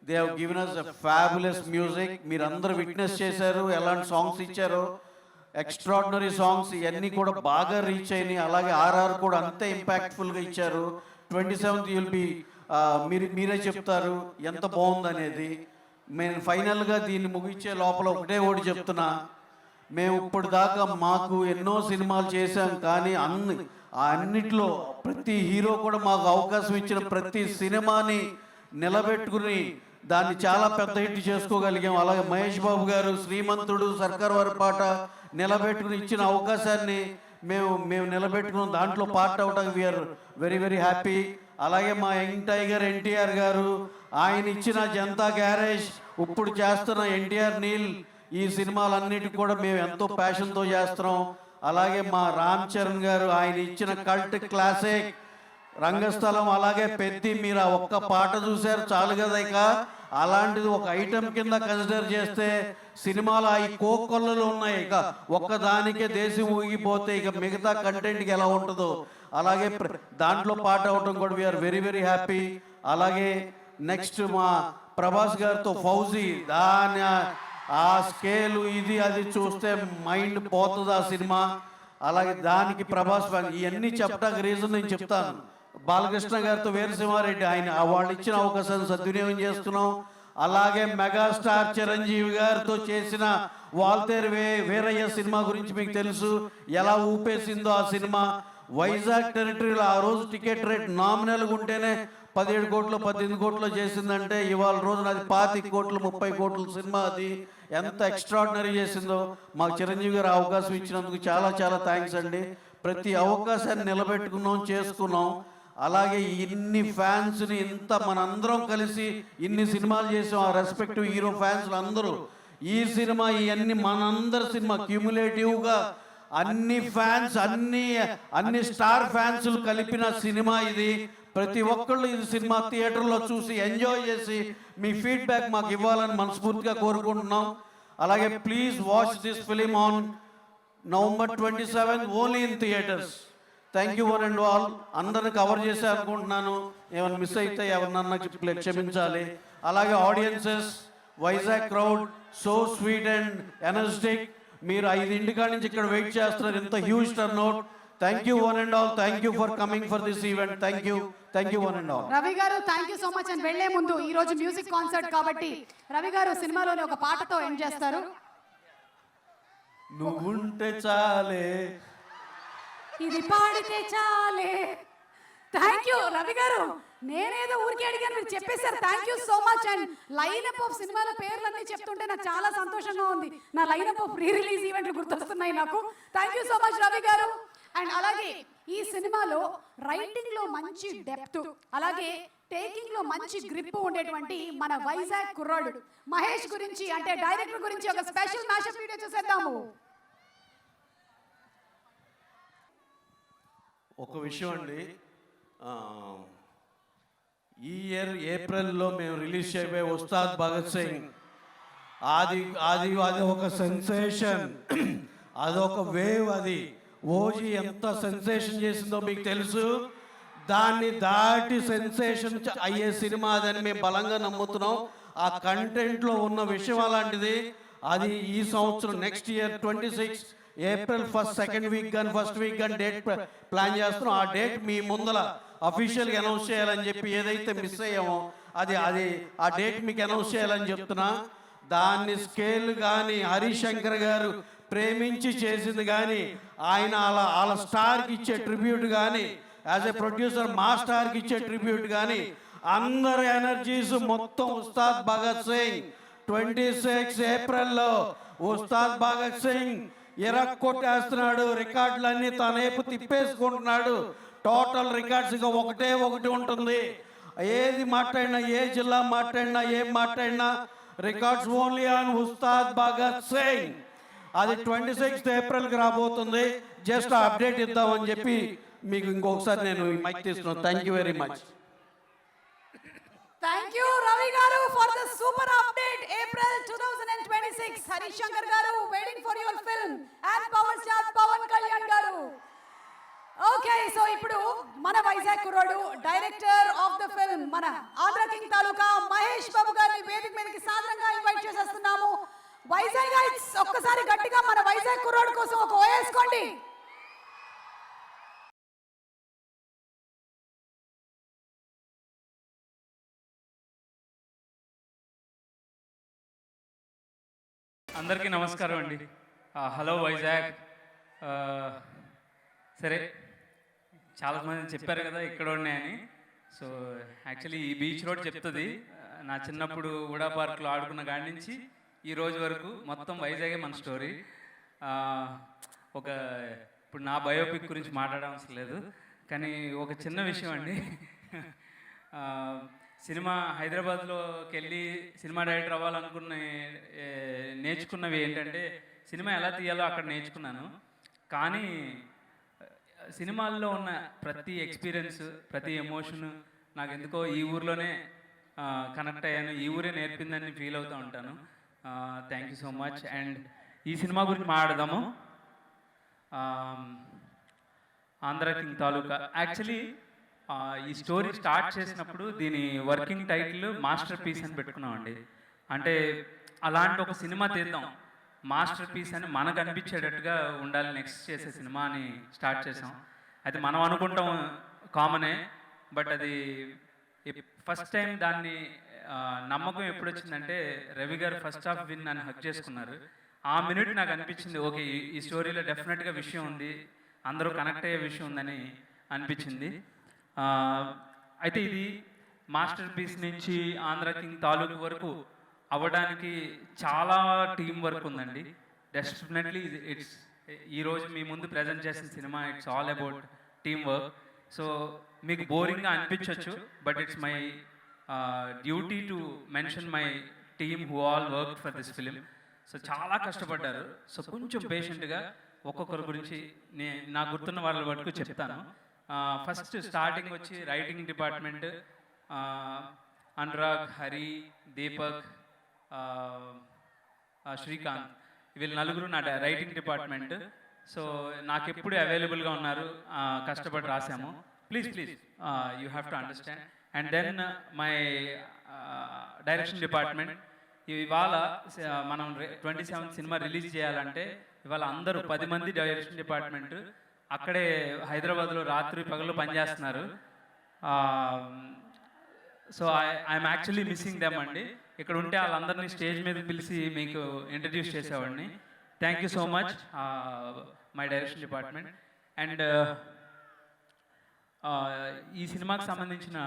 [SPEAKER 8] they have given us a fabulous music. మీరందరూ విట్నెస్ చేశారు ఎలాంటి సాంగ్స్ ఇచ్చారో. ఎక్స్ట్రాడినరీ సాంగ్స్ ఇవన్నీ కూడా బాగా రీచ్ అయినాయి. అలాగే ఆర్ఆర్ కూడా అంతే ఇంపాక్ట్ఫుల్గా ఇచ్చారు. 27th యుల్ బి మీరే చెప్తారు ఎంత బాగుందనేది. మేము ఫైనల్గా దీన్ని ముగించే లోపల ఒకటి చెప్తున్నా. మేము ఇప్పుడు దాకా మాకు ఎన్నో సినిమాలు చేశాం, కానీ అన్నిట్లో ప్రతి హీరో కూడా మాకు అవకాశం ఇచ్చిన ప్రతి సినిమాని నిలబెట్టుకుని దాన్ని చాలా పెద్ద హిట్ చేసుకోగలిగాం. అలాగే మహేష్ బాబు గారు శ్రీమంతుడు, సర్కార్ వారి పాట నిలబెట్టుకుని ఇచ్చిన అవకాశాన్ని మేము నిలబెట్టుకున్నాం. దాంట్లో పార్ట్ అవడానికి వీఆర్ వెరీ హ్యాపీ. అలాగే మా యంగ్ టైగర్ ఎన్టీఆర్ గారు, ఆయన ఇచ్చిన జనతా గ్యారేజ్, ఇప్పుడు చేస్తున్న ఎన్టీఆర్ నీల్, ఈ సినిమాలన్నిటికీ కూడా మేము ఎంతో ప్యాషన్తో చేస్తున్నాం. అలాగే మా రామ్ చరణ్ గారు, ఆయన ఇచ్చిన కల్ట్ క్లాసిక్ రంగస్థలం, అలాగే పెద్ది. మీరు ఆ ఒక్క పాట చూశారు చాలు కదా. ఇక అలాంటిది ఒక ఐటమ్ కింద కన్సిడర్ చేస్తే సినిమాలు ఈ కోకొల్లలు ఉన్నాయి. ఇక ఒక్కదానికే దేశం ఊగిపోతే ఇక మిగతా కంటెంట్కి ఎలా ఉంటుందో అలాగే దాంట్లో పాట అవటం కూడా వీఆర్ వెరీ హ్యాపీ. అలాగే నెక్స్ట్ మా ప్రభాస్ గారితో ఫౌజీ, దాని ఆ స్కేలు ఇది అది చూస్తే మైండ్ పోతుంది ఆ సినిమా. అలాగే దానికి ప్రభాస్ ఇవన్నీ చెప్పడానికి రీజన్ నేను చెప్తాను. బాలకృష్ణ గారితో వీరసింహారెడ్డి, ఆయన వాళ్ళు ఇచ్చిన అవకాశాన్ని సద్వినియోగం చేస్తున్నాం. అలాగే మెగాస్టార్ చిరంజీవి గారితో చేసిన వాల్తేరు వీరయ్య సినిమా గురించి మీకు తెలుసు, ఎలా ఊపేసిందో ఆ సినిమా. వైజాగ్ టెరిటరీలో ఆ రోజు టికెట్ రేట్ నామినల్గా ఉంటేనే 17 కోట్లు 18 కోట్లు చేసిందంటే ఇవాళ రోజున అది 25 కోట్లు 30 కోట్ల సినిమా. అది ఎంత ఎక్స్ట్రాడినరీ చేసిందో. మాకు చిరంజీవి గారు అవకాశం ఇచ్చినందుకు చాలా థ్యాంక్స్ అండి. ప్రతి అవకాశాన్ని నిలబెట్టుకున్నాం, చేసుకున్నాం. అలాగే ఇన్ని ఫ్యాన్స్ని ఇంత మనందరం కలిసి ఇన్ని సినిమాలు చేసాం. ఆ రెస్పెక్టివ్ హీరో ఫ్యాన్స్లు అందరూ ఈ సినిమా ఇవన్నీ మనందరి సినిమా క్యూములేటివ్గా అన్ని ఫ్యాన్స్ అన్ని స్టార్ ఫ్యాన్స్లు కలిపిన సినిమా ఇది. ప్రతి ఒక్కళ్ళు ఇది సినిమా థియేటర్లో చూసి ఎంజాయ్ చేసి మీ ఫీడ్బ్యాక్ మాకు ఇవ్వాలని మనస్ఫూర్తిగా కోరుకుంటున్నాం. అలాగే please watch this film on November 27 only in theatres. Thank you one and all. అందరిని కవర్ చేసే అనుకుంటున్నాను. ఏమైనా మిస్ అయితే ఎవరినన్నా క్షమించాలి. అలాగే audiences, Vizag crowd so sweet and energetic. మీరు 5 కాడి నుంచి ఇక్కడ వెయిట్ చేస్తున్నారు. ఇంత huge turnout. Thank you one and all. Thank you for coming for this event. Thank you one and all.
[SPEAKER 1] Ravi garu thank you so much. అని వెళ్లే ముందు ఈ రోజు మ్యూజిక్ కాన్సర్ట్ కాబట్టి రవి గారు సినిమాలోని ఒక పాటతో ఎండ్ చేస్తారు.
[SPEAKER 8] నువ్వుంటే చాలే,
[SPEAKER 1] ఇది పాడితే చాలే. థ్యాంక్ యూ రవి గారు. నేనేదో ఊరికే అడిగాను, మీరు చెప్పేశారు. Thank you so much. And lineup of సినిమాల పేర్లన్నీ చెప్తుంటే నాకు చాలా సంతోషంగా ఉంది. నా లైనప్ ఆఫ్ ప్రీ రిలీజ్ ఈవెంట్లు గుర్తొస్తున్నాయి నాకు. Thank you so much Ravi గారు. అండ్ అలాగే ఈ సినిమాలో రైటింగ్ లో మంచి డెప్త్, అలాగే టేకింగ్ లో మంచి గ్రిప్ ఉండేటువంటి మన వైజాగ్ కుర్రాడు మహేష్ గురించి, అంటే డైరెక్టర్ గురించి ఒక స్పెషల్ మ్యాషప్ వీడియో చూసేద్దాము.
[SPEAKER 8] ఒక విషయం అండి, ఈ ఇయర్ ఏప్రిల్లో మేము రిలీజ్ చేయబోయే ఉస్తాద్ భగత్ సింగ్, అది ఒక సెన్సేషన్, అదొక వేవ్. అది ఓజీ ఎంత సెన్సేషన్ చేసిందో మీకు తెలుసు. దాన్ని దాటి సెన్సేషన్ అయ్యే సినిమా అదని మేము బలంగా నమ్ముతున్నాం. ఆ కంటెంట్లో ఉన్న విషయం అలాంటిది. అది ఈ సంవత్సరం next year 26 April second week కానీ ఫస్ట్ వీక్ కానీ డేట్ ప్లాన్ చేస్తున్నాం. ఆ డేట్ మీ ముందర అఫీషియల్గా అనౌన్స్ చేయాలని చెప్పి ఏదైతే మిస్ అయ్యామో అది ఆ డేట్ మీకు అనౌన్స్ చేయాలని చెప్తున్నా. దాన్ని స్కేల్ కానీ హరిశంకర్ గారు ప్రేమించి చేసింది కానీ ఆయన వాళ్ళ స్టార్కి ఇచ్చే ట్రిబ్యూట్ కానీ యాజ్ ఎ ప్రొడ్యూసర్ మా స్టార్కి ఇచ్చే ట్రిబ్యూట్ కానీ అందరి ఎనర్జీస్ మొత్తం ఉస్తాద్ భగత్ సింగ్ 26 ఏప్రిల్లో ఉస్తాద్ భగత్ సింగ్ కొట్టేస్తున్నాడు. రికార్డులన్నీ తన వైపు తిప్పేసుకుంటున్నాడు. టోటల్ రికార్డ్స్ ఇక ఒకటి ఉంటుంది. ఏది మాట్లాడినా, ఏ జిల్లా మాట్లాడినా, ఏం మాట్లాడినా records only on Ustaad Bhagat Singh. అది 26 ఏప్రిల్కి రాబోతుంది. జస్ట్ అప్డేట్ ఇద్దామని చెప్పి మీకు ఇంకొకసారి నేను మైక్ తీస్తున్నాను. Thank you very much.
[SPEAKER 1] Thank you, Ravi Garu, for the super update. April 2026. Harish Shankar Garu, waiting for your film. And Power Star Pawan Kalyan Garu. Okay, so ఇప్పుడు మన వైజాగ్ కుర్రోడు డైరెక్టర్ ఆఫ్ ద ఫిల్మ్ మన ఆంధ్ర కింగ్ తాలూకా మహేష్ బాబు గారిని వేదిక మీదకి సాదరంగా ఇన్వైట్ చేసేస్తున్నాము. వైజాగ్ గైడ్స్ ఒక్కసారి గట్టిగా మన వైజాగ్ కుర్రోడు కోసం ఒక ఓయేసుకోండి.
[SPEAKER 9] అందరికీ నమస్కారం అండి. హలో వైజాగ్. సరే, చాలామంది చెప్పారు కదా ఇక్కడ ఉన్నాయని. సో యాక్చువల్లీ ఈ బీచ్ రోడ్ చెప్తుంది. నా చిన్నప్పుడు ఉడా పార్క్లో ఆడుకున్న కాడి నుంచి ఈ రోజు వరకు మొత్తం వైజాగే మన స్టోరీ. ఇప్పుడు నా బయోపిక్ గురించి మాట్లాడవలసిన లేదు, కానీ ఒక చిన్న విషయం అండి. సినిమా హైదరాబాద్లోకి వెళ్ళి సినిమా డైరెక్టర్ అవ్వాలనుకున్న నేర్చుకున్నవి ఏంటంటే సినిమా ఎలా తీయాలో అక్కడ నేర్చుకున్నాను. కానీ సినిమాల్లో ఉన్న ప్రతి ఎక్స్పీరియన్స్, ప్రతి ఎమోషన్ నాకు ఎందుకో ఈ ఊర్లోనే కనెక్ట్ అయ్యాను, ఈ ఊరే నేర్పిందని ఫీల్ అవుతూ ఉంటాను. Thank you so much. And ఈ సినిమా గురించి మాట్లాడదాము. ఆంధ్ర కింగ్ తాలూకా. యాక్చువల్లీ ఈ స్టోరీ స్టార్ట్ చేసినప్పుడు దీని వర్కింగ్ టైటిల్ మాస్టర్ పీస్ అని పెట్టుకున్నామండి. అంటే అలాంటి ఒక సినిమా తీద్దాం, మాస్టర్ పీస్ అని మనకు అనిపించేటట్టుగా ఉండాలి నెక్స్ట్ చేసే సినిమా అని స్టార్ట్ చేసాం. అది మనం అనుకుంటాం కామనే, బట్ అది ఫస్ట్ టైం దాన్ని నమ్మకం ఎప్పుడు వచ్చిందంటే రవి గారు ఫస్ట్ హాఫ్ విన్ అని హక్ చేసుకున్నారు. ఆ మినిట్ నాకు అనిపించింది, ఓకే ఈ స్టోరీలో డెఫినెట్గా విషయం ఉంది, అందరూ కనెక్ట్ అయ్యే విషయం ఉందని అనిపించింది. అయితే ఇది మాస్టర్ పీస్ నుంచి ఆంధ్ర కింగ్ తాలూకు వరకు అవ్వడానికి చాలా టీం వర్క్ ఉందండి. డెఫినెట్లీ ఇట్స్ ఈరోజు మీ ముందు ప్రజెంట్ చేసిన cinema it's all about team work. So మీకు బోరింగ్గా అనిపించవచ్చు, but it's my duty to mention my team who all work for this film. So చాలా కష్టపడ్డారు. సో కొంచెం పేషెంట్గా ఒక్కొక్కరి గురించి నాకు గుర్తున్న వాళ్ళ వరకు చెప్తాను. ఫస్ట్ స్టార్టింగ్ వచ్చి రైటింగ్ డిపార్ట్మెంట్ అనురాగ్, హరి, దీపక్, శ్రీకాంత్, వీళ్ళు నలుగురు నా రైటింగ్ డిపార్ట్మెంట్. సో నాకు ఎప్పుడు అవైలబుల్గా ఉన్నారు, కష్టపడి రాసాము. Please you have to understand. And then my direction department. ఇవాళ మనం 27 సినిమా రిలీజ్ చేయాలంటే ఇవాళ అందరూ 10 మంది డైరెక్షన్ డిపార్ట్మెంట్ అక్కడే హైదరాబాద్లో రాత్రి పగలు పనిచేస్తున్నారు. So I'm actually missing them అండి. ఇక్కడ ఉంటే వాళ్ళందరినీ స్టేజ్ మీద పిలిచి మీకు ఇంట్రడ్యూస్ చేసేవాడిని. Thank you so much my direction department. And ఈ సినిమాకి సంబంధించిన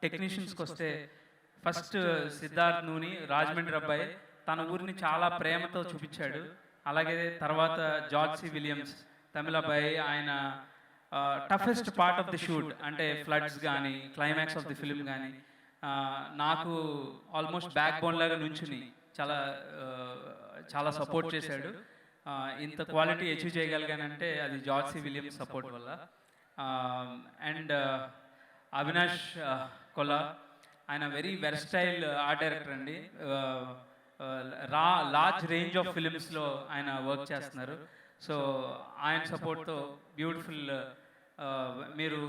[SPEAKER 9] టెక్నీషియన్స్కి వస్తే ఫస్ట్ సిద్ధార్థ్ నూని, రాజమండ్రి అబ్బాయి, తన ఊరిని చాలా ప్రేమతో చూపించాడు. అలాగే తర్వాత జార్జ్ సి విలియమ్స్, తమిళ అబ్బాయి, ఆయన toughest part of the shoot అంటే ఫ్లడ్స్ కానీ క్లైమాక్స్ ఆఫ్ ది ఫిల్మ్ కానీ నాకు ఆల్మోస్ట్ బ్యాక్ బోన్ లాగా నుంచుని చాలా సపోర్ట్ చేశాడు. ఇంత క్వాలిటీ అచీవ్ చేయగలిగానంటే అది జార్జ్ సి విలియమ్స్ సపోర్ట్ వల్ల. అండ్ అవినాష్ కొల్లా, ఆయన వెరీ వెర్స్టైల్ ఆర్ట్ డైరెక్టర్ అండి. లార్జ్ రేంజ్ ఆఫ్ ఫిలిమ్స్లో ఆయన వర్క్ చేస్తున్నారు. సో ఆయన సపోర్ట్తో బ్యూటిఫుల్, మీరు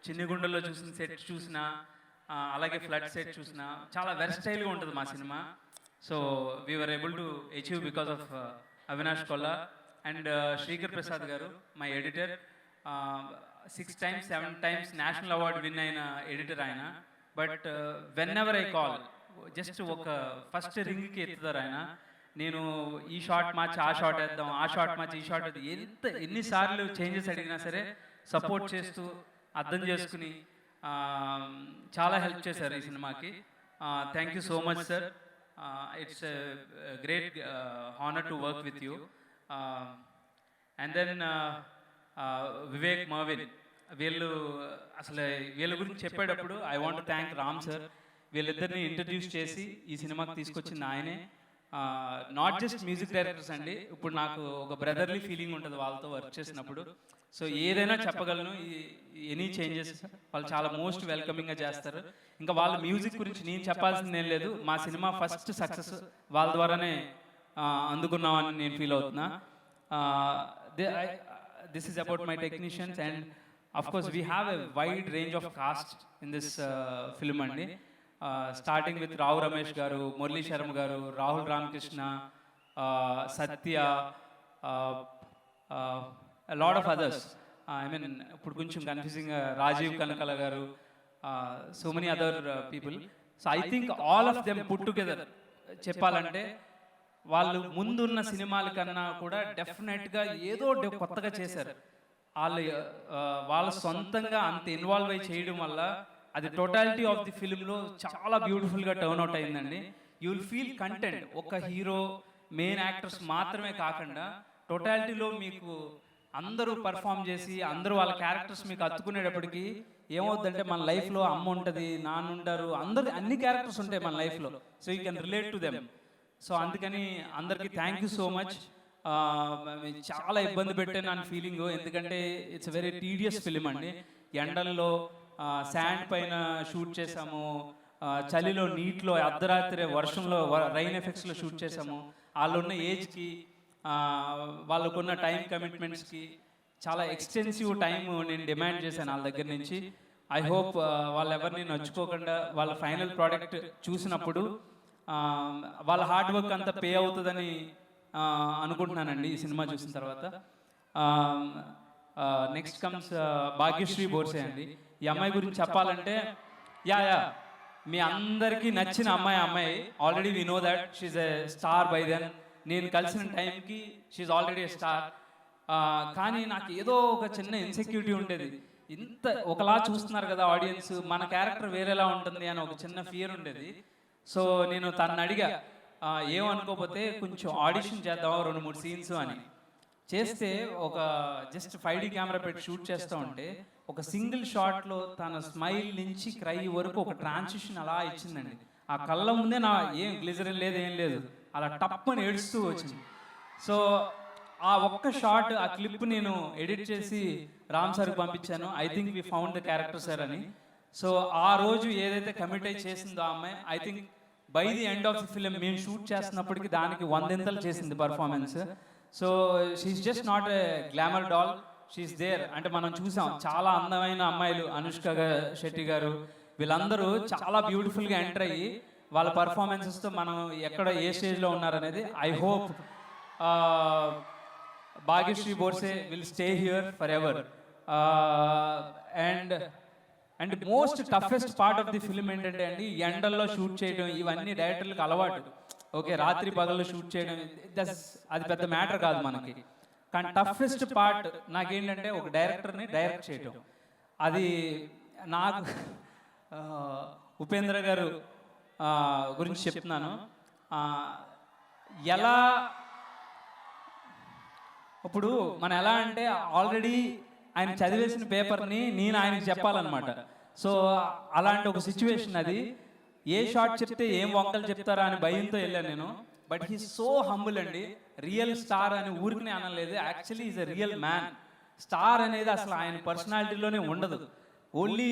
[SPEAKER 9] చిన్నగుండలో చూసిన సెట్ చూసినా అలాగే ఫ్లడ్ సెట్ చూసినా చాలా వెర్స్టైల్గా ఉంటుంది మా సినిమా. So we were able to achieve because of Avinash Kolla and Srikar Prasad గారు my editor. 6 times 7 times national award win అయిన ఎడిటర్ ఆయన. But whenever I call just ఒక ఫస్ట్ రింగ్కి ఎత్తుతారు ఆయన. నేను ఈ షార్ట్ మార్చి ఆ షార్ట్ వేద్దాం, ఆ షార్ట్ మార్చి ఈ షార్ట్ వేద్దాం, ఎన్నిసార్లు చేంజెస్ అడిగినా సరే సపోర్ట్ చేస్తూ అర్థం చేసుకుని చాలా హెల్ప్ చేశారు ఈ సినిమాకి. Thank you so much sir. It's great honour to work with you. And then Vivek Mervin, వీళ్ళ గురించి చెప్పేటప్పుడు I want thank Ram sir. వీళ్ళిద్దరిని ఇంట్రడ్యూస్ చేసి ఈ సినిమాకి తీసుకొచ్చింది ఆయనే. నాట్ జస్ట్ మ్యూజిక్ డైరెక్టర్స్ అండి, ఇప్పుడు నాకు ఒక బ్రదర్లీ ఫీలింగ్ ఉంటుంది వాళ్ళతో వర్క్ చేసినప్పుడు. సో ఏదైనా చెప్పగలను, ఎనీ చేంజెస్ వాళ్ళు చాలా మోస్ట్ వెల్కమింగ్గా చేస్తారు. ఇంకా వాళ్ళ మ్యూజిక్ గురించి నేను చెప్పాల్సింది ఏం లేదు. మా సినిమా ఫస్ట్ సక్సెస్ వాళ్ళ ద్వారానే అందుకున్నామని నేను ఫీల్ అవుతున్నా. This is about my technicians, and of course we have a wide range of cast in this film andi. Starting with Rao Ramesh garu, Murli Sharam garu, Rahul Ramakrishna, Satya, a lot of others. I mean ippudu koncham confusing Rajiv Kanakala garu, so many other people. So I think all of them put together cheppalante వాళ్ళు ముందున్న సినిమాల కన్నా కూడా డెఫినెట్గా ఏదో కొత్తగా చేశారు. వాళ్ళ సొంతంగా అంత ఇన్వాల్వ్ అయి చేయడం వల్ల అది టోటాలిటీ ఆఫ్ ది ఫిల్మ్లో చాలా బ్యూటిఫుల్గా టర్న్ అవుట్ అయిందండి. You will feel content. ఒక హీరో, మెయిన్ యాక్టర్స్ మాత్రమే కాకుండా టోటాలిటీలో మీకు అందరూ పర్ఫామ్ చేసి అందరూ వాళ్ళ క్యారెక్టర్స్ మీకు అత్తుకునేటప్పటికి ఏమవుతుందంటే మన లైఫ్లో అమ్మ ఉంటుంది, నాన్న ఉంటారు, అందరు అన్ని క్యారెక్టర్స్ ఉంటాయి మన లైఫ్లో. So you can relate to them. So అందుకని అందరికీ థ్యాంక్ యూ సో మచ్. చాలా ఇబ్బంది పెట్టాను అని ఫీలింగ్, ఎందుకంటే ఇట్స్ వెరీ టీడియస్ ఫిలిం అండి. ఎండల్లో శాండ్ పైన షూట్ చేసాము, చలిలో నీటిలో అర్ధరాత్రి వర్షంలో రైన్ ఎఫెక్ట్స్లో షూట్ చేసాము. వాళ్ళు ఉన్న ఏజ్కి వాళ్ళకున్న టైం కమిట్మెంట్స్కి చాలా ఎక్స్టెన్సివ్ టైం నేను డిమాండ్ చేశాను వాళ్ళ దగ్గర నుంచి. ఐ హోప్ వాళ్ళు ఎవరిని నచ్చుకోకుండా వాళ్ళ ఫైనల్ ప్రోడక్ట్ చూసినప్పుడు వాళ్ళ హార్డ్ వర్క్ అంతా పే అవుతుందని అనుకుంటున్నానండి ఈ సినిమా చూసిన తర్వాత. నెక్స్ట్ కమ్స్ భాగ్యశ్రీ బోర్సే అండి. ఈ అమ్మాయి గురించి చెప్పాలంటే యా మీ అందరికీ నచ్చిన అమ్మాయి. Already we know that she's a star by then. నేను కలిసిన టైంకి షీఈ్ ఆల్రెడీ ఎ స్టార్. కానీ నాకు ఏదో ఒక చిన్న ఇన్సెక్యూరిటీ ఉండేది. ఇంత ఒకలా చూస్తున్నారు కదా ఆడియన్స్, మన క్యారెక్టర్ వేరేలా ఉంటుంది అని ఒక చిన్న ఫియర్ ఉండేది. సో నేను తనని అడిగా, ఏమనుకోకపోతే కొంచెం ఆడిషన్ చేద్దాం 2-3 సీన్స్ అని. చేస్తే ఒక జస్ట్ 5D కెమెరా పెట్టి షూట్ చేస్తూ ఉంటే ఒక సింగిల్ షాట్లో తన స్మైల్ నుంచి క్రై వరకు ఒక ట్రాన్సిషన్ అలా ఇచ్చిందండి. ఆ కళ్ళ ముందే నా ఏం గ్లిజరిన్ లేదు, ఏం లేదు, అలా టప్పని ఏడుస్తూ వచ్చింది. సో ఆ ఒక్క షాట్, ఆ క్లిప్ నేను ఎడిట్ చేసి రామ్ సార్కి పంపించాను. I think we found the character sir అని. సో ఆ రోజు ఏదైతే కమిట్ అయి చేసిందో ఆ అమ్మాయి, I think by the end of the film మేము షూట్ చేస్తున్నప్పటికీ దానికి 100 చేసింది performance. So she's just not a glamour doll, she's there. అంటే మనం చూసాం చాలా అందమైన అమ్మాయిలు, అనుష్క శెట్టి గారు, వీళ్ళందరూ చాలా బ్యూటిఫుల్గా ఎంటర్ అయ్యి వాళ్ళ పర్ఫార్మెన్సెస్తో మనం ఎక్కడ ఏ స్టేజ్లో ఉన్నారనేది. I hope Bhagyashri Borse will stay here for ever. And most toughest part of the film ఏంటంటే అండి, ఎండల్లో షూట్ చేయడం ఇవన్నీ డైరెక్టర్లకు అలవాటు. ఓకే, రాత్రి పగల్లో షూట్ చేయడం అది పెద్ద మ్యాటర్ కాదు మనకి. కానీ టఫెస్ట్ పార్ట్ నాకేంటంటే ఒక డైరెక్టర్ని డైరెక్ట్ చేయడం. అది నాకు ఉపేంద్ర గారు గురించి చెప్తున్నాను. ఎలా ఇప్పుడు మనం ఎలా అంటే ఆల్రెడీ ఆయన చదివేసిన పేపర్ని నేను ఆయనకి చెప్పాలన్నమాట. సో అలాంటి ఒక సిచ్యువేషన్ అది. ఏ షార్ట్ చెప్తే ఏం వంకలు చెప్తారా అని భయంతో వెళ్ళాను నేను. బట్ హీ సో హంబుల్ అండి. రియల్ స్టార్ అని ఊరికనే అనలేదు, actually is a real man. Star అనేది అసలు ఆయన పర్సనాలిటీలోనే ఉండదు. ఓన్లీ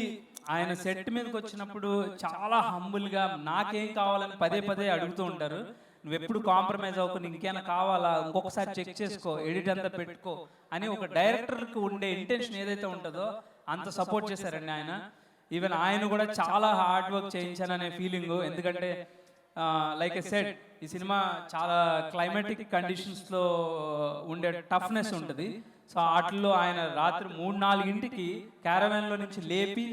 [SPEAKER 9] ఆయన సెట్ మీదకి వచ్చినప్పుడు చాలా హంబుల్గా నాకేం కావాలని పదే అడుగుతూ ఉంటారు. నువ్వు ఎప్పుడు కాంప్రమైజ్ అవ్వకు, నీకు ఇంకేమైనా కావాలా, ఇంకొకసారి చెక్ చేసుకో, ఎడిట్ అంతా పెట్టుకో అని ఒక డైరెక్టర్కి ఉండే ఇంటెన్షన్ ఏదైతే ఉంటుందో అంత సపోర్ట్ చేశారండి ఆయన. ఈవెన్ ఆయన కూడా చాలా హార్డ్ వర్క్ చేయించాననే ఫీలింగ్. ఎందుకంటే లైక్ ఐ సెడ్ ఈ సినిమా చాలా క్లైమాటిక్ కండిషన్స్లో ఉండే టఫ్నెస్ ఉంటుంది. సో వాటిల్లో ఆయన రాత్రి 3-4 క్యారవాన్లో నుంచి లేపి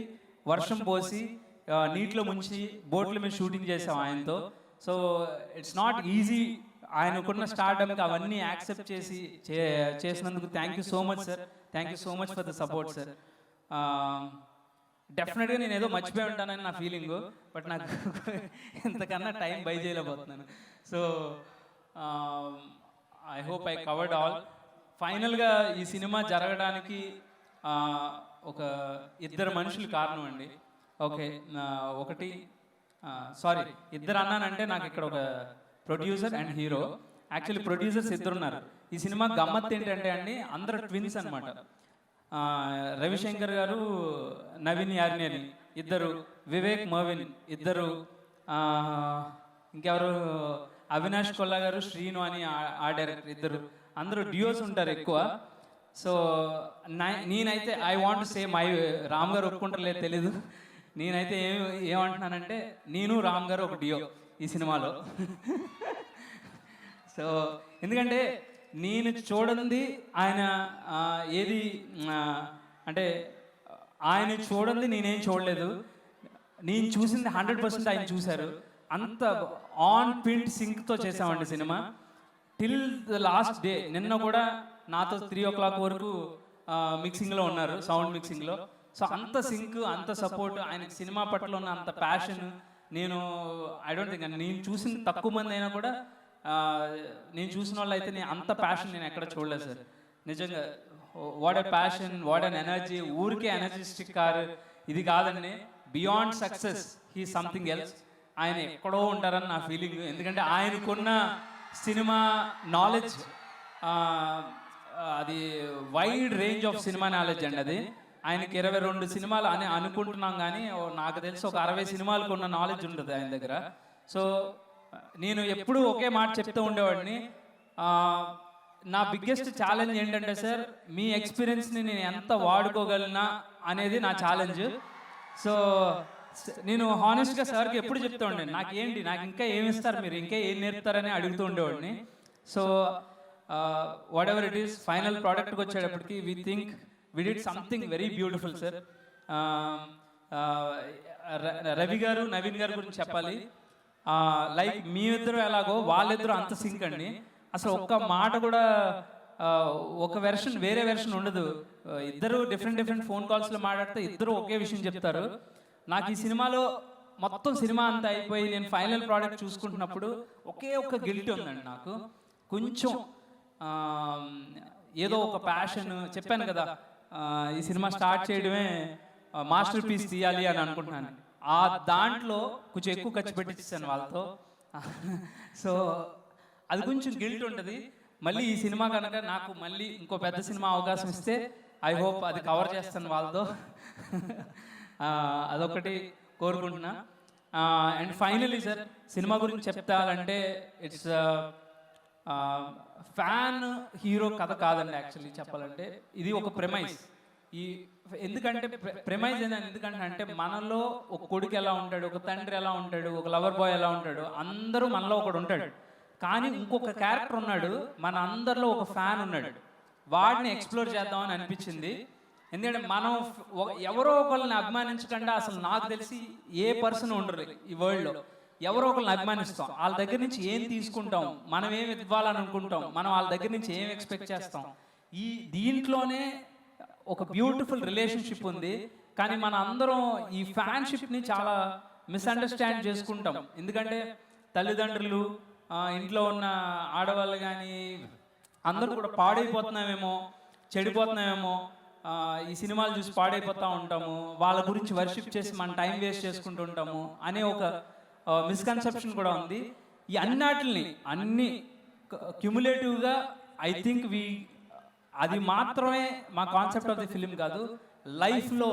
[SPEAKER 9] వర్షం పోసి నీటిలో ముంచి బోట్ల మీద షూటింగ్ చేసాం ఆయనతో. So it's not easy. ఆయనకున్న స్టార్డమ్కి అవన్నీ యాక్సెప్ట్ చేసినందుకు thank you so much sir. Thank you so much for the support sir. డెఫినెట్గా నేను ఏదో మర్చిపోయి ఉంటానని నా ఫీలింగు, బట్ నాకు ఇంతకన్నా టైం బై చేయలేకపోతున్నాను. So I hope I covered all. ఫైనల్గా ఈ సినిమా జరగడానికి ఒక 2 మనుషులు కారణం అండి. ఓకే, ఒకటి సారీ 2 అన్నానంటే నాకు ఇక్కడ ఒక producer and hero. Actually producers 2 ఉన్నారు. ఈ సినిమా గమ్మత్ ఏంటంటే అండి, అందరు ట్విన్స్ అనమాట. రవిశంకర్ గారు, నవీన్ యార్నేని 2, వివేక్ మర్విన్ 2, ఇంకెవరు అవినాష్ కొల్లా గారు, శ్రీను అని ఆ డైరెక్టర్ 2. అందరూ డ్యూయోస్ ఉంటారు ఎక్కువ. సో నేనైతే I want say my Ram గారు ఒప్పుకుంటారలేదు తెలీదు. నేనైతే ఏమంటున్నానంటే నేను రామ్ గారు ఒక డ్యూయో ఈ సినిమాలో. సో ఎందుకంటే నేను చూడండి ఆయన ఏది అంటే ఆయన చూడండి నేనేం చూడలేదు. నేను చూసింది 100% ఆయన చూశారు. అంత ఆన్ పింట్ సింక్తో చేసామండి cinema till the last day. నిన్న కూడా నాతో 3 o'clock వరకు మిక్సింగ్లో ఉన్నారు, సౌండ్ మిక్సింగ్లో. సో అంత సింక్, అంత సపోర్ట్, ఆయనకి సినిమా పట్ల ఉన్న అంత ప్యాషన్ నేను ఐ డోంట్ థింక్ నేను చూసిన తక్కువ మంది అయినా కూడా నేను చూసిన వాళ్ళు అయితే అంత ప్యాషన్ నేను ఎక్కడ చూడలేదు సార్. నిజంగా what a passion, what an energy. ఊరికే ఎనర్జిస్టిక్ కార్ ఇది కాదండి. Beyond success he something else. ఆయన ఎక్కడో ఉంటారని నా ఫీలింగ్. ఎందుకంటే ఆయనకున్న సినిమా నాలెడ్జ్ అది wide range of cinema knowledge అండి. అది ఆయనకి 22 సినిమాలు అని అనుకుంటున్నాం, కానీ నాకు తెలిసి ఒక 60 సినిమాలకు ఉన్న నాలెడ్జ్ ఉంటుంది ఆయన దగ్గర. సో నేను ఎప్పుడూ ఒకే మాట చెప్తూ ఉండేవాడిని, నా బిగ్గెస్ట్ ఛాలెంజ్ ఏంటంటే సార్, మీ ఎక్స్పీరియన్స్ని నేను ఎంత వాడుకోగలనా అనేది నా ఛాలెంజ్. సో నేను హానెస్ట్గా సార్కి ఎప్పుడు చెప్తూ ఉండే, నాకు ఇంకా ఏమి ఇస్తారు మీరు, ఇంకా ఏం నేర్పుతారని అడుగుతూ ఉండేవాడిని. So whatever it is, final ప్రోడక్ట్కి వచ్చేటప్పటికి we think we did something very beautiful sir. Ravi గారు, నవీన్ గారి గురించి చెప్పాలి. లైక్ మీ ఇద్దరు ఎలాగో వాళ్ళిద్దరూ అంత సింక్ అండి. అసలు ఒక్క మాట కూడా ఒక వెర్షన్ వేరే వెర్షన్ ఉండదు. ఇద్దరు డిఫరెంట్ ఫోన్ కాల్స్లో మాట్లాడితే ఇద్దరు ఒకే విషయం చెప్తారు. నాకు ఈ సినిమాలో మొత్తం సినిమా అంతా అయిపోయి నేను ఫైనల్ ప్రోడక్ట్ చూసుకుంటున్నప్పుడు ఒకే ఒక్క గిల్టీ ఉందండి నాకు. కొంచెం ఏదో ఒక ప్యాషన్, చెప్పాను కదా ఈ సినిమా స్టార్ట్ చేయడమే మాస్టర్ పీస్ తీయాలి అని అనుకుంటున్నాను. ఆ దాంట్లో కొంచెం ఎక్కువ ఖర్చు పెట్టించాను వాళ్ళతో. సో అది కొంచెం గిల్ట్ ఉంటుంది. మళ్ళీ ఈ సినిమా కనుక నాకు మళ్ళీ ఇంకో పెద్ద సినిమా అవకాశం ఇస్తే ఐ హోప్ అది కవర్ చేస్తాను వాళ్ళతో. అదొకటి కోరుకుంటున్నా. అండ్ ఫైనలీ సార్, సినిమా గురించి చెప్తానంటే ఇట్స్ ఫ్యాన్ హీరో కథ కాదండి. యాక్చువల్లీ చెప్పాలంటే ఇది ఒక ప్రెమైజ్. ఎందుకంటే ప్రెమైజ్ ఎందుకంటే అంటే మనలో ఒక కొడుకు ఎలా ఉంటాడు, ఒక తండ్రి ఎలా ఉంటాడు, ఒక లవర్ బాయ్ ఎలా ఉంటాడు, అందరూ మనలో ఒకడు ఉంటాడు. కానీ ఇంకొక క్యారెక్టర్ ఉన్నాడు, మన అందరిలో ఒక ఫ్యాన్ ఉన్నాడు. వాడిని ఎక్స్ప్లోర్ చేద్దామని అనిపించింది. ఎందుకంటే మనం ఎవరో ఒకళ్ళని అభిమానించకుండా అసలు నాకు తెలిసి ఏ పర్సన్ ఉండరు ఈ వరల్డ్లో. ఎవరో ఒకళ్ళని అభిమానిస్తాం, వాళ్ళ దగ్గర నుంచి ఏం తీసుకుంటాం, మనం ఏం ఇవ్వాలని అనుకుంటాం, మనం వాళ్ళ దగ్గర నుంచి ఏం ఎక్స్పెక్ట్ చేస్తాం. దీంట్లోనే ఒక బ్యూటిఫుల్ రిలేషన్షిప్ ఉంది. కానీ మన అందరం ఈ ఫ్యాన్షిప్ని చాలా మిస్అండర్స్టాండ్ చేసుకుంటాం. ఎందుకంటే తల్లిదండ్రులు, ఇంట్లో ఉన్న ఆడవాళ్ళు కానీ అందరూ కూడా పాడైపోతున్నామేమో, చెడిపోతున్నామేమో, ఈ సినిమాలు చూసి పాడైపోతూ ఉంటాము, వాళ్ళ గురించి వర్షిప్ చేసి మన టైం వేస్ట్ చేసుకుంటూ ఉంటాము అనే ఒక మిస్కన్సెప్షన్ కూడా ఉంది. ఈ అన్ని క్యుములేటివ్గా ఐ థింక్ అది మాత్రమే మా కాన్సెప్ట్ ఆఫ్ ది ఫిలిం కాదు. లైఫ్లో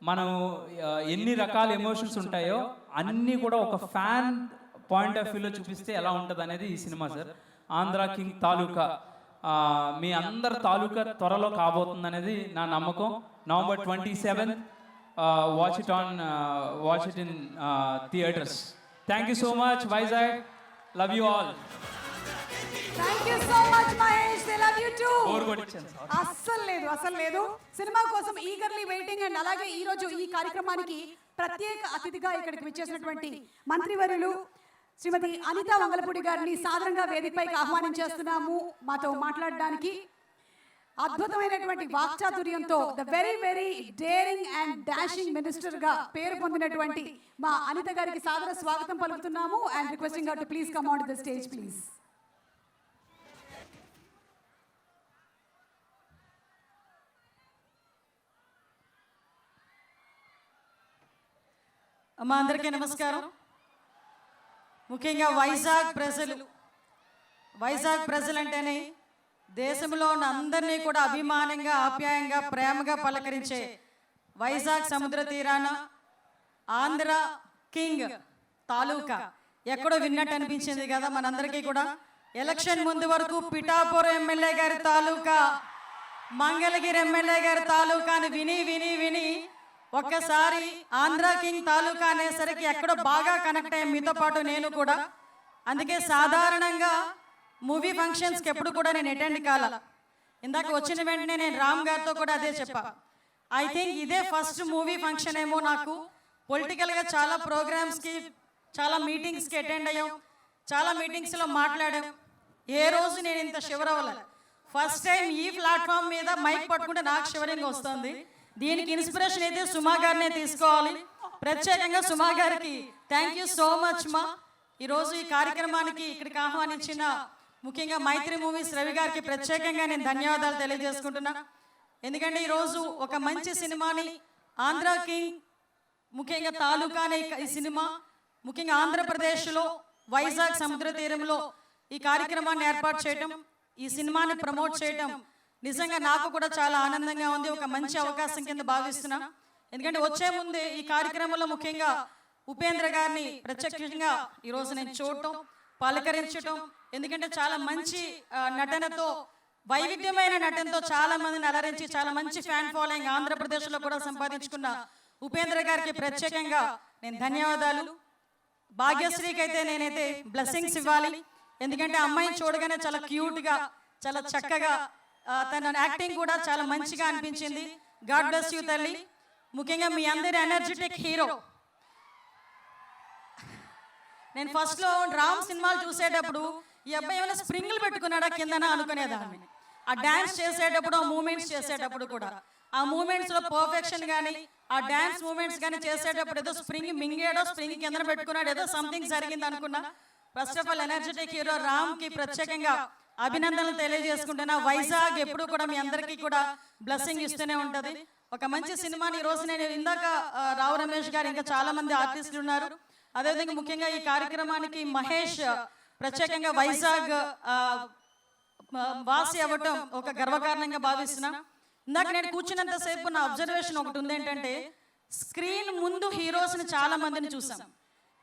[SPEAKER 9] మనం ఎన్ని రకాల ఎమోషన్స్ ఉంటాయో అన్నీ కూడా ఒక ఫ్యాన్ పాయింట్ ఆఫ్ వ్యూలో చూపిస్తే ఎలా ఉంటుంది అనేది ఈ సినిమా సార్. ఆంధ్ర కింగ్ తాలూకా మీ అందరి తాలూకా త్వరలో కాబోతుంది అనేది నా నమ్మకం. November 27th, watch it in theaters. Thank you so much Vizag, love you all.
[SPEAKER 1] Thank you so much Mahesh, they love you too.
[SPEAKER 9] Bore కొట్టించాను సార్.
[SPEAKER 1] అస్సలు లేదు. సినిమా కోసం ఈగర్లీ వెయిటింగ్. అండ్ అలాగే ఈ రోజు ఈ కార్యక్రమానికి ప్రత్యేక అతిథిగా ఇక్కడికి విచ్చేసినటువంటి మంత్రివర్యులు శ్రీమతి అనిత వంగలపూడి గారిని సాదరంగా వేదికపైకి ఆహ్వానించేస్తున్నాము మాతో మాట్లాడడానికి. అద్భుతమైనటువంటి వాక్చాతుర్యంతో the very very daring and dashing minister గా పేరు పొందినటువంటి మా అనిత గారికి సాదర స్వాగతం పలుకుతున్నాము. And requesting her to please come on to the stage please.
[SPEAKER 10] అమ్మా అందరికీ నమస్కారం. ముఖ్యంగా వైజాగ్ ప్రజలు అంటేనే దేశంలో ఉన్న అందరినీ కూడా అభిమానంగా, ఆప్యాయంగా, ప్రేమగా పలకరించే వైజాగ్ సముద్ర తీరాన ఆంధ్ర కింగ్ తాలూకా ఎక్కడో విన్నట్టు అనిపించింది కదా మనందరికీ కూడా. ఎలక్షన్ ముందు వరకు పిఠాపురం ఎమ్మెల్యే గారి తాలూకా, మంగళగిరి ఎమ్మెల్యే గారి తాలూకాని విని విని విని ఒక్కసారి ఆంధ్ర కింగ్ తాలూకా అనేసరికి ఎక్కడో బాగా కనెక్ట్ అయ్యాం మీతో పాటు నేను కూడా. అందుకే సాధారణంగా మూవీ ఫంక్షన్స్కి ఎప్పుడు కూడా నేను అటెండ్ కాల. ఇందాక వచ్చిన వెంటనే నేను రామ్ గారితో కూడా అదే చెప్పా. ఐ థింక్ ఇదే ఫస్ట్ మూవీ ఫంక్షన్ ఏమో నాకు. పొలిటికల్గా చాలా ప్రోగ్రామ్స్కి, చాలా మీటింగ్స్కి అటెండ్ అయ్యాం, చాలా మీటింగ్స్లో మాట్లాడాం. ఏ రోజు నేను ఇంత షివర్ అవ్వలే. ఫస్ట్ టైం ఈ ప్లాట్ఫామ్ మీద మైక్ పట్టుకుంటే నాకు షివరింగ్ వస్తుంది. దీనికి ఇన్స్పిరేషన్ అయితే సుమా గారినే తీసుకోవాలి. ప్రత్యేకంగా సుమా గారికి థ్యాంక్ యూ సో మచ్ మా. ఈరోజు ఈ కార్యక్రమానికి ఇక్కడికి ఆహ్వానించిన ముఖ్యంగా మైత్రి మూవీస్ రవి గారికి ప్రత్యేకంగా నేను ధన్యవాదాలు తెలియజేసుకుంటున్నా. ఎందుకంటే ఈరోజు ఒక మంచి సినిమాని ఆంధ్ర కింగ్ ముఖ్యంగా తాలూకా అనే ఈ సినిమా ముఖ్యంగా ఆంధ్రప్రదేశ్లో వైజాగ్ సముద్ర తీరంలో ఈ కార్యక్రమాన్ని ఏర్పాటు చేయటం, ఈ సినిమాని ప్రమోట్ చేయటం నిజంగా నాకు కూడా చాలా ఆనందంగా ఉంది. ఒక మంచి అవకాశం కింద భావిస్తున్నా. ఎందుకంటే వచ్చే ముందే ఈ కార్యక్రమంలో ముఖ్యంగా ఉపేంద్ర గారిని ప్రత్యక్షంగా ఈరోజు నేను చూడటం, పలకరించటం. ఎందుకంటే చాలా మంచి నటనతో, వైవిధ్యమైన నటనతో చాలా మందిని అలరించి చాలా మంచి ఫ్యాన్ ఫాలోయింగ్ ఆంధ్రప్రదేశ్లో కూడా సంపాదించుకున్న ఉపేంద్ర గారికి ప్రత్యేకంగా నేను ధన్యవాదాలు. భాగ్యశ్రీకి అయితే నేనైతే బ్లెస్సింగ్స్ ఇవ్వాలి. ఎందుకంటే అమ్మాయిని చూడగానే చాలా క్యూట్గా, చాలా చక్కగా, తన యాక్టింగ్ కూడా చాలా మంచిగా అనిపించింది. గాడ్ బ్లెస్ యూ తల్లి. ముఖ్యంగా మీ అందరి ఎనర్జెటిక్ హీరో. నేను ఫస్ట్లో రామ్ సినిమాలు చూసేటప్పుడు ఈ అబ్బాయి ఏమైనా స్ప్రింగ్లు పెట్టుకున్నాడా కిందన అనుకునేదాన్ని. ఆ డ్యాన్స్ చేసేటప్పుడు, ఆ మూమెంట్స్ చేసేటప్పుడు కూడా ఆ మూమెంట్స్లో పర్ఫెక్షన్ కానీ, ఆ డ్యాన్స్ మూమెంట్స్ కానీ చేసేటప్పుడు ఏదో స్ప్రింగ్ మింగాడో, స్ప్రింగ్ కిందన పెట్టుకున్నాడు, ఏదో సంథింగ్ జరిగింది అనుకున్నా. First of all energetic hero రామ్కి ప్రత్యేకంగా అభినందనలు తెలియజేసుకుంటున్నా. వైజాగ్ ఎప్పుడు కూడా మీ అందరికీ కూడా బ్లెస్సింగ్ ఇస్తూనే ఉంటుంది. ఒక మంచి సినిమాని ఈరోజు నేను ఇందాక రావు రమేష్ గారు, ఇంకా చాలా మంది ఆర్టిస్టులు ఉన్నారు. అదేవిధంగా ముఖ్యంగా ఈ కార్యక్రమానికి మహేష్ ప్రత్యేకంగా వైజాగ్ వాసి అవ్వటం ఒక గర్వకారణంగా భావిస్తున్నా. ఇందాక నేను కూర్చున్నంతసేపు నా అబ్జర్వేషన్ ఒకటి ఉంది. ఏంటంటే స్క్రీన్ ముందు హీరోస్ని చాలా మందిని చూసాం,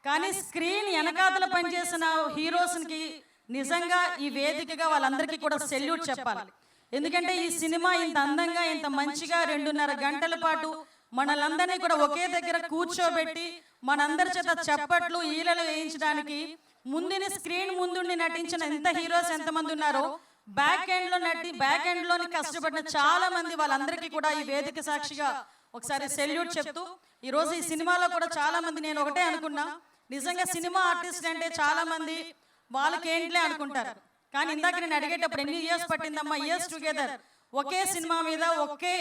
[SPEAKER 10] కానీ స్క్రీన్ వెనకాతల పనిచేసిన హీరోస్కి నిజంగా ఈ వేదికగా వాళ్ళందరికీ కూడా సెల్యూట్ చెప్పాలి. ఎందుకంటే ఈ సినిమా ఇంత అందంగా, ఇంత మంచిగా 2.5 గంటల పాటు మనలందరినీ కూడా ఒకే దగ్గర కూర్చోబెట్టి మనందరి చేత చప్పట్లు, ఈలలు వేయించడానికి ముందుని స్క్రీన్ ముందుండి నటించిన ఎంత హీరోస్ ఎంతమంది ఉన్నారో, బ్యాక్ ఎండ్లోని కష్టపడిన చాలా మంది, వాళ్ళందరికీ కూడా ఈ వేదిక సాక్షిగా ఒకసారి సెల్యూట్ చెప్తూ, ఈరోజు ఈ సినిమాలో కూడా చాలా మంది, నేను ఒకటే అనుకున్నా, నిజంగా సినిమా ఆర్టిస్ట్ అంటే చాలా మంది వాళ్ళకేంట్లే అనుకుంటారు. కానీ ఇందాక నేను అడిగేటప్పుడు ఎన్ని ఇయర్స్ పట్టిందమ్మా, ఇయర్స్ టుగెదర్ ఒకే సినిమా మీద ఒకే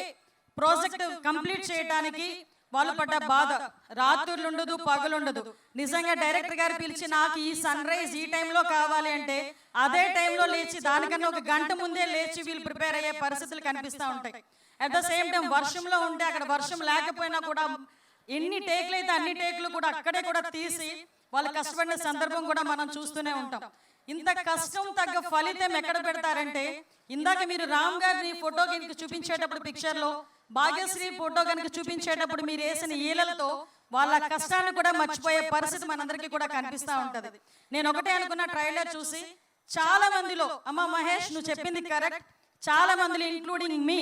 [SPEAKER 10] ప్రాజెక్ట్ కంప్లీట్ చేయడానికి వాళ్ళు పడ్డ బాధ, రాత్రులు ఉండదు, పగలుండదు. నిజంగా డైరెక్టర్ గారు పిలిచి నాకు ఈ సన్ రైజ్ ఈ టైంలో కావాలి అంటే అదే టైంలో లేచి, దానికన్నా 1 గంట ముందే లేచి వీళ్ళు ప్రిపేర్ అయ్యే పరిస్థితులు కనిపిస్తూ ఉంటాయి. అట్ ద సేమ్ టైం వర్షంలో ఉంటే, అక్కడ వర్షం లేకపోయినా కూడా ఎన్ని టేకులు అయితే అన్ని టేకులు కూడా అక్కడే కూడా తీసి వాళ్ళు కష్టపడిన సందర్భం కూడా మనం చూస్తూనే ఉంటాం. ఇంత కష్టం తగ్గ ఫలితం ఎక్కడ పెడతారంటే, ఇందాక మీరు రామ్ గారిని ఫోటో కనుక చూపించేటప్పుడు, పిక్చర్లో భాగ్యశ్రీ ఫోటో కనుక చూపించేటప్పుడు మీరు వేసిన ఈలలతో వాళ్ళ కష్టాన్ని కూడా మర్చిపోయే పరిస్థితి మనందరికీ కూడా కనిపిస్తూ ఉంటుంది. నేను ఒకటే అనుకున్న ట్రైలర్ చూసి, చాలా మందిలో అమ్మ మహేష్ నువ్వు చెప్పింది కరెక్ట్, చాలా మందిలో ఇంక్లూడింగ్ మీ,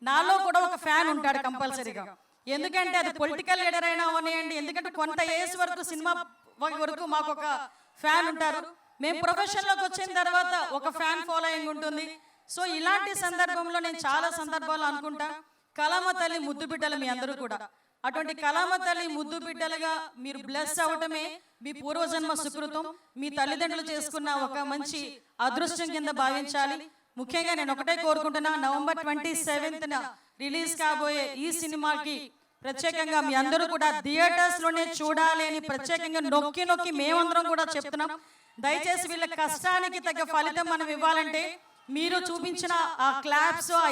[SPEAKER 10] నాలో కూడా ఒక ఫ్యాన్ ఉంటాడు కంపల్సరీగా. ఎందుకంటే అది పొలిటికల్ లీడర్ అయినా అవనియండి, ఎందుకంటే కొంత ఏజ్ వరకు సినిమా వరకు మాకు ఒక ఫ్యాన్ ఉంటారు. మేము ప్రొఫెషన్లోకి వచ్చిన తర్వాత ఒక ఫ్యాన్ ఫాలోయింగ్ ఉంటుంది. సో ఇలాంటి సందర్భంలో నేను చాలా సందర్భాలు అనుకుంటా, కళామ తల్లి ముద్దు బిడ్డలు మీ అందరూ కూడా. అటువంటి కళామ తల్లి ముద్దు బిడ్డలుగా మీరు బ్లెస్ అవటమే మీ పూర్వజన్మ సుకృతం, మీ తల్లిదండ్రులు చేసుకున్న ఒక మంచి అదృష్టం కింద భావించాలి. ముఖ్యంగా నేను ఒకటే కోరుకుంటున్నా, నవంబర్ 27న రిలీజ్ కాబోయే ఈ సినిమాకి ప్రత్యేకంగా మీ అందరూ కూడా థియేటర్స్లోనే చూడాలి అని ప్రత్యేకంగా నొక్కి నొక్కి మేమందరం కూడా చెప్తున్నాం. దయచేసి వీళ్ళ కష్టానికి తగ్గ ఫలితం మనం ఇవ్వాలంటే మీరు చూపించిన ఆ క్లాప్స్, ఆ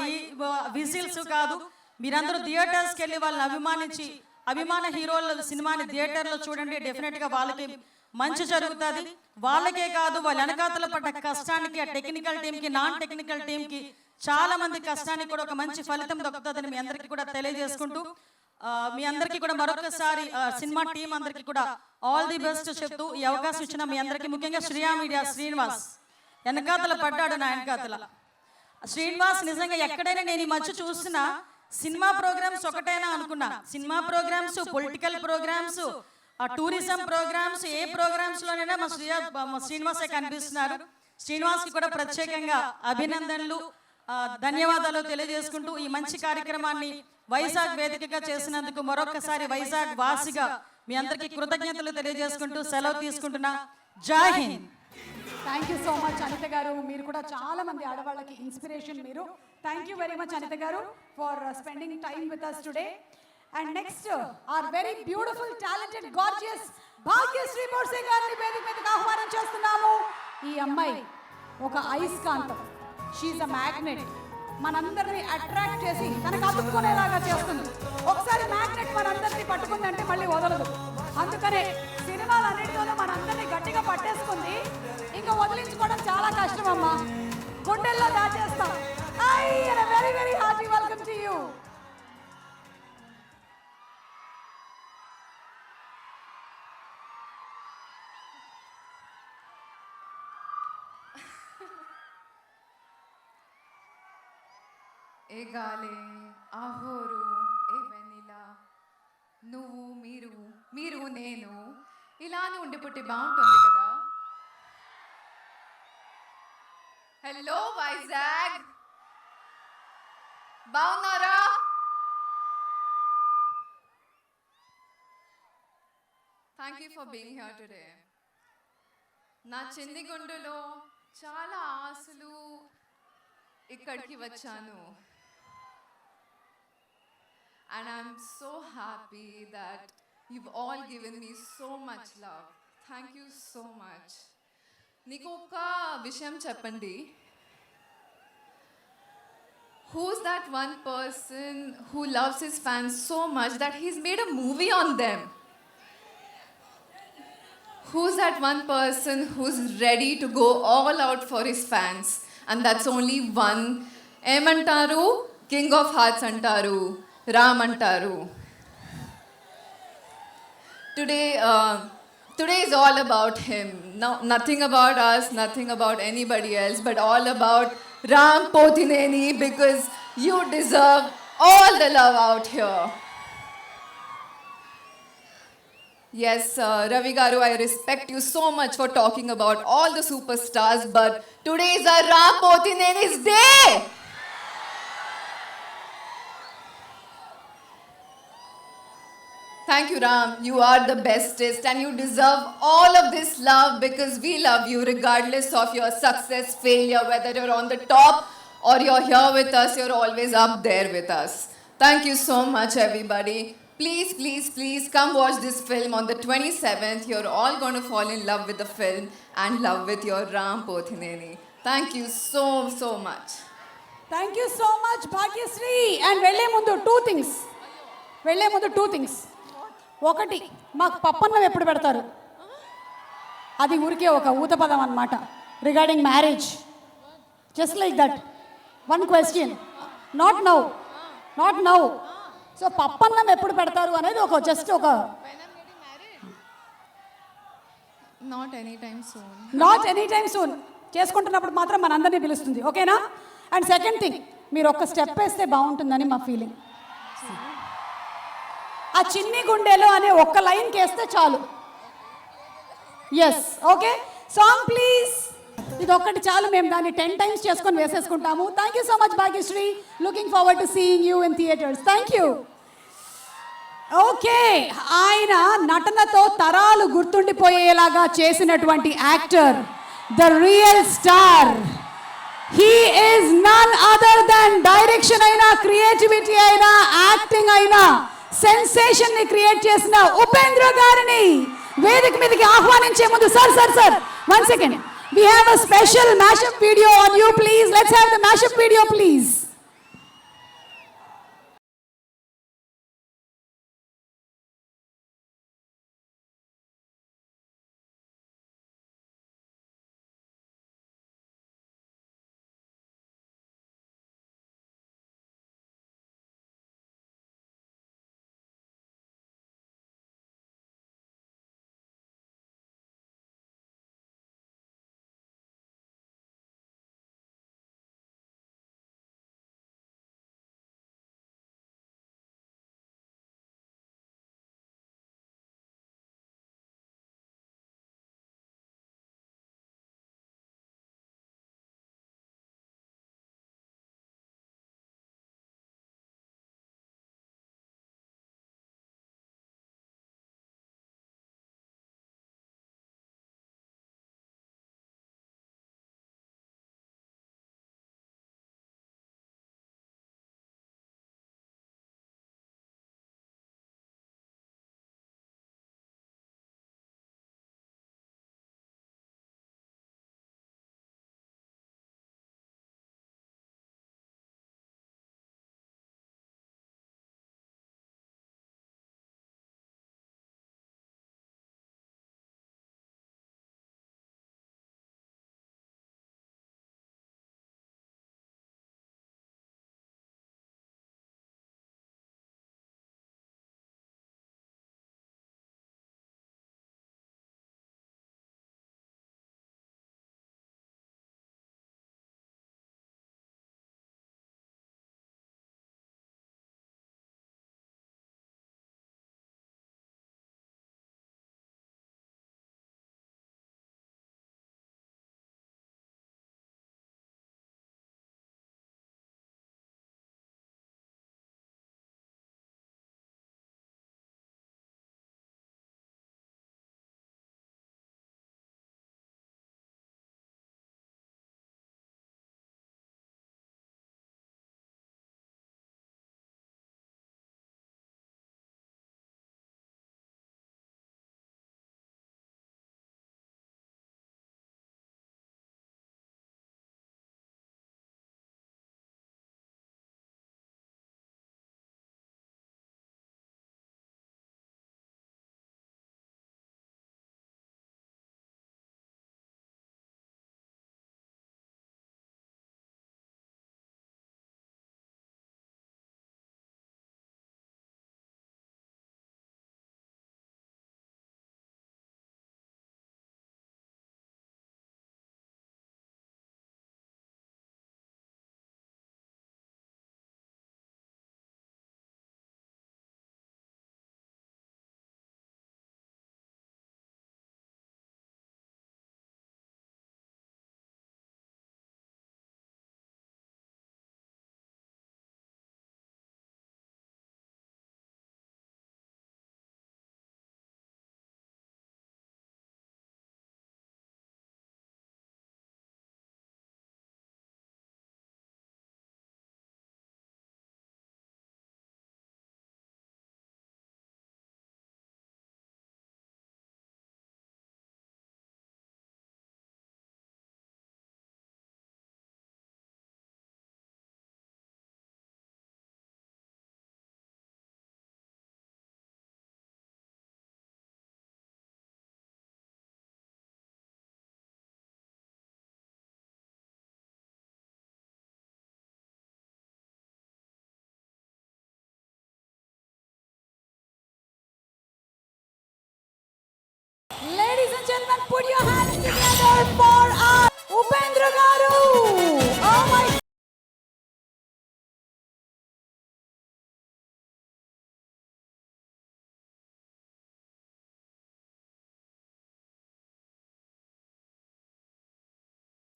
[SPEAKER 10] విజిల్స్ కాదు, మీరందరూ థియేటర్స్కి వెళ్ళి వాళ్ళని అభిమానించి అభిమాన హీరోల సినిమాని థియేటర్లో చూడండి. డెఫినెట్గా వాళ్ళకి మంచి జరుగుతుంది. వాళ్ళకే కాదు, వాళ్ళ వెనకాతల పడ్డ కష్టానికి, ఆ టెక్నికల్ టీంకి, నాన్ టెక్నికల్ టీంకి, చాలా మంది కష్టానికి కూడా ఒక మంచి ఫలితం దక్కుతుందని మీ అందరికీ కూడా తెలియజేసుకుంటూ, మీ అందరికీ కూడా మరొకసారి సినిమా టీం అందరికీ కూడా ఆల్ ది బెస్ట్ చెప్తూ ఈ అవకాశం ఇచ్చిన మీ అందరికీ, ముఖ్యంగా శ్రీయా మీడియా శ్రీనివాస్ వెనకాతల పడ్డాడు. నా వెనకాతల శ్రీనివాస్ నిజంగా ఎక్కడైనా నేను ఈ మధ్య చూస్తున్నా సినిమా ప్రోగ్రామ్స్ ఒకటైనా అనుకున్నా. Cinema programmes, political programmes, tourism programmes, ఏ ప్రోగ్రామ్స్లోనైనా మా శ్రీనివాసే కనిపిస్తున్నారు. శ్రీనివాస్కి కూడా ప్రత్యేకంగా అభినందనలు, ధన్యవాదాలు తెలియజేసుకుంటూ ఈ మంచి కార్యక్రమాన్ని వైజాగ్ వేదికగా చేసినందుకు మరొకసారి వైజాగ్ వాసిగా మీ అందరికీ కృతజ్ఞతలు తెలియజేసుకుంటూ సెలవు తీసుకుంటున్నా. జై హింద్.
[SPEAKER 1] Thank you so much Anitha గారు. మీరు కూడా చాలా మంది ఆడవాళ్ళకి ఇన్స్పిరేషన్ మీరు. Thank you very much Anitha గారు for spending time with us today. And next our very beautiful, talented, gorgeous Bhagyashri Borse గారిని వేదిక మీదకి ఆహ్వానం చేస్తున్నాము. ఈ అమ్మాయి ఒక అయస్కాంతం, షీఈ్ అ మ్యాగ్నెట్. మనందరినీ అట్రాక్ట్ చేసి తనకు అతుక్కునేలాగా చేస్తుంది. ఒకసారి మ్యాగ్నెట్ మనందరినీ పట్టుకుందంటే మళ్ళీ వదలదు. అందుకనే సినిమాలన్నిటితోనూ మనందరినీ గట్టిగా పట్టేసుకుంది. ఇంకా వదిలించుకోవడం చాలా కష్టం అమ్మా, గుండెల్లో దాచేస్తాం. Very very hearty welcome to you.
[SPEAKER 2] ఏ గాలి, ఆ హోరు, ఏ వెన్నెల, నువ్వు, మీరు నేను ఇలానే ఉండి పుట్టి బాగుంటుంది కదా. హలో వైజాగ్, బాగున్నారా? Thank you for being here today. నా చిన్ని గుండెలో చాలా ఆశలు ఇక్కడికి వచ్చాను. And I'm so happy that you've all given me so much love. Thank you so much. Niku oka vishayam cheppandi. Who's that one person who loves his fans so much that he's made a movie on them? Who's that one person who's ready to go all out for his fans? And that's only one. Emantaru, King of Hearts antaru, Ram antaru. Today is all about him. No, nothing about us, nothing about anybody else, but all about Ram Pothineni, because you deserve all the love out here. Yes, Ravi Garu, I respect you so much for talking about all the superstars, but today is our Ram Pothineni's day. Thank you, Ram. You are the bestest and you deserve all of this love because we love you regardless of your success, failure, whether you're on the top or you're here with us, you're always up there with us. Thank you so much, everybody. Please, please, please come watch this film on the 27th. You're all going to fall in love with the film and love with your Ram Pothineni. Thank you so, so much.
[SPEAKER 1] Thank you so much, Bhagyashree. And వెళ్ళే ముందు two things. ఒకటి, మాకు పప్పన్నం ఎప్పుడు పెడతారు? అది ఊరికే ఒక ఊత పదం అన్నమాట. Regarding marriage, just like that. One question, not now. So పప్పన్నం ఎప్పుడు పెడతారు అనేది ఒక జస్ట్ ఒక
[SPEAKER 2] Not anytime soon.
[SPEAKER 1] Not any time soon. చేసుకుంటున్నప్పుడు మాత్రం మనందరినీ పిలుస్తుంది, ఓకేనా? అండ్ సెకండ్ థింగ్, మీరు ఒక స్టెప్ వేస్తే బాగుంటుందని మా ఫీలింగ్. ఆ చిన్ని గుండెలో అనే ఒక్క లైన్ కేస్తే చాలు. Yes okay song please. ఇది ఒక్కటి చాలు, మేము దాన్ని 10 times చేసుకొని వేసేసుకుంటాము. Thank you so much Bhagyashri. Looking forward to seeing you in theatres. Thank you. Okay, ఆయన నటనతో తరాలు గుర్తుండిపోయేలాగా చేసినటువంటి actor, the real star. He is none other than direction అయినా, క్రియేటివిటీ అయినా, యాక్టింగ్ అయినా సెన్సేషన్ ని క్రియేట్ చేసిన ఉపేంద్ర గారిని వేదిక మీదకి ఆహ్వానించే ముందు sir 1 second, we have a special mashup video on you, please. Let's have the mashup video, please.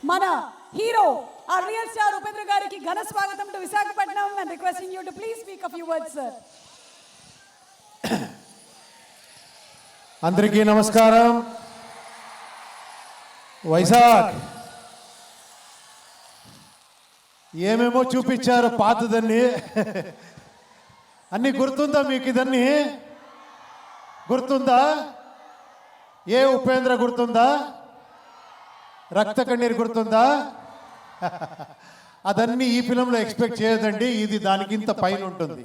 [SPEAKER 1] మన హీరో ఆ రియల్ స్టార్ ఉపేంద్ర గారికి ఘన స్వాగతం to Visakhapatnam and requesting you to please speak a few words sir.
[SPEAKER 4] అందరికీ నమస్కారం. వైజాగ్ ఏమేమో చూపించారు పాతదన్ని. అన్నీ గుర్తుందా మీకు? ఇదన్నీ గుర్తుందా? ఏ ఉపేంద్ర గుర్తుందా? రక్త కన్నీరు గుర్తుందా? అదన్నీ ఈ ఫిలంలో ఎక్స్పెక్ట్ చేయదండి. ఇది దానికింత పైన ఉంటుంది.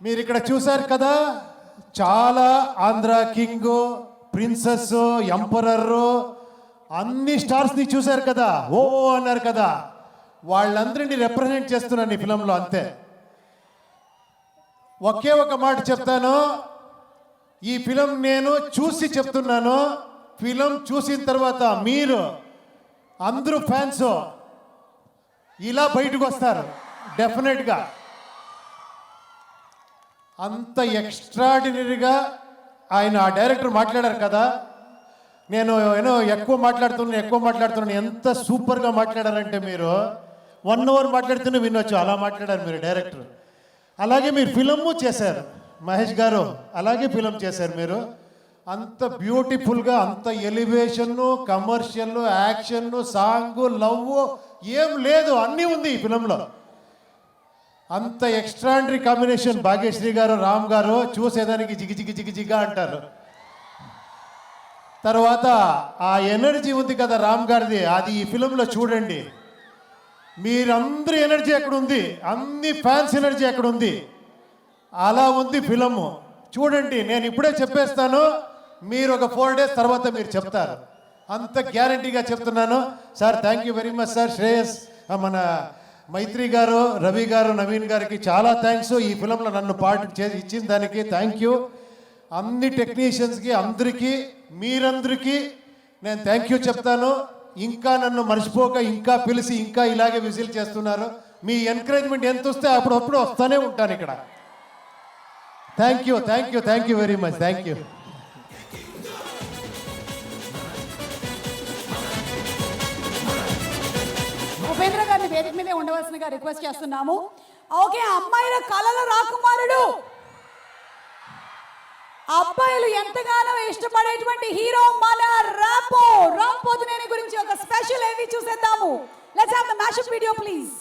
[SPEAKER 4] మీరు ఇక్కడ చూశారు కదా, చాలా ఆంధ్ర కింగ్, ప్రిన్సెస్, ఎంపరర్ అన్ని స్టార్స్ని చూశారు కదా, ఓ అన్నారు కదా. వాళ్ళందరినీ రిప్రజెంట్ చేస్తున్నాను ఈ ఫిలంలో, అంతే. ఒకే ఒక మాట చెప్తాను, ఈ ఫిలం నేను చూసి చెప్తున్నాను. ఫిలం చూసిన తర్వాత మీరు అందరూ ఫ్యాన్స్ ఇలా బయటకు వస్తారు డెఫినెట్గా. అంత ఎక్స్ట్రాడినరీగా ఆయన ఆ డైరెక్టర్ మాట్లాడారు కదా. నేను ఎక్కువ మాట్లాడుతున్నాను. ఎంత సూపర్గా మాట్లాడారంటే మీరు 1 hour మాట్లాడుతూనే వినొచ్చు, అలా మాట్లాడారు మీరు డైరెక్టర్. అలాగే మీరు ఫిలము చేశారు మహేష్ గారు, అలాగే ఫిలం చేశారు మీరు. అంత బ్యూటిఫుల్గా, అంత ఎలివేషన్ను, కమర్షియల్, యాక్షన్, సాంగ్, లవ్ ఏం లేదు, అన్నీ ఉంది ఈ ఫిలంలో. అంత ఎక్స్ట్రాండరీ కాంబినేషన్. భాగ్యశ్రీ గారు, రామ్ గారు చూసేదానికి జిగిజిగా అంటారు. తర్వాత ఆ ఎనర్జీ ఉంది కదా రామ్ గారిది, అది ఈ ఫిలంలో చూడండి. మీరందరి ఎనర్జీ ఎక్కడుంది, అన్ని ఫ్యాన్స్ ఎనర్జీ ఎక్కడుంది, అలా ఉంది ఫిలము. చూడండి, నేను ఇప్పుడే చెప్పేస్తాను, మీరు ఒక 4 days తర్వాత మీరు చెప్తారు. అంత గ్యారంటీగా చెప్తున్నాను. Sir thank you very much sir. Shreyas, మన మైత్రి గారు, రవి గారు, నవీన్ గారికి చాలా థ్యాంక్స్. ఈ ఫిలంలో నన్ను పార్ట్ ఇచ్చిన దానికి థ్యాంక్ యూ. అన్ని టెక్నీషియన్స్కి, అందరికీ, మీరందరికీ నేను థ్యాంక్ యూ చెప్తాను. ఇంకా నన్ను మర్చిపోక, ఇంకా పిలిచి, ఇంకా ఇలాగే విజిల్ చేస్తున్నారు. మీ ఎంకరేజ్మెంట్ ఎంత వస్తే అప్పుడప్పుడు వస్తూనే ఉంటాను ఇక్కడ. Thank you very much. Thank you.
[SPEAKER 1] Upendra గారిని వేదిక మీదే ఉండవలసిందిగా రిక్వెస్ట్ చేస్తున్నాము. ఓకే, అమ్మాయిల కళల రాకుమారుడు, అబ్బాయిలు ఎంతగానో ఇష్టపడేటువంటి హీరో మన రామ్ పోతినేని గురించి ఒక స్పెషల్ ఏవి చూసేద్దాము. Let's have the mashup video please.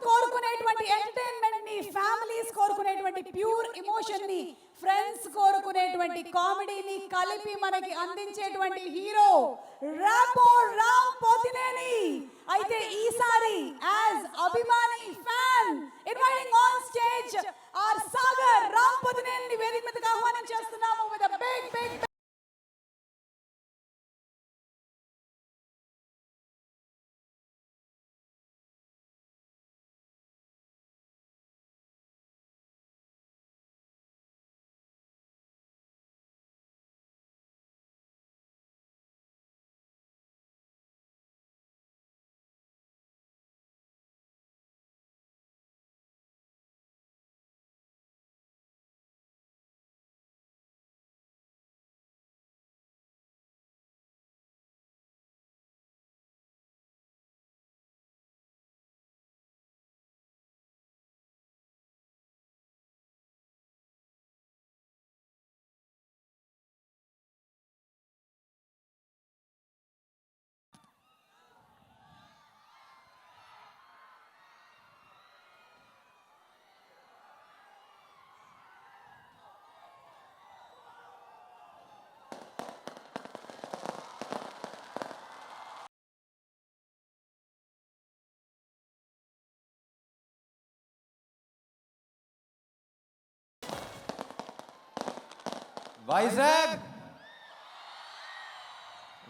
[SPEAKER 1] కోరుకునేటువంటి ఎంటర్టైన్మెంట్ ని, ఫ్యామిలీస్ కోరుకునేటువంటి ప్యూర్ ఎమోషన్ ని, ఫ్రెండ్స్ కోరుకునేటువంటి కామెడీని కలిపి మనకి అందించేటువంటి హీరో రాపో రామ్ పోతినేని. అయితే ఈసారి యాజ్ అభిమాని fan inviting on stage our Sagar Ram Pothineni వేదిక మీదకి ఆహ్వానం చేస్తున్నాము విత్ a big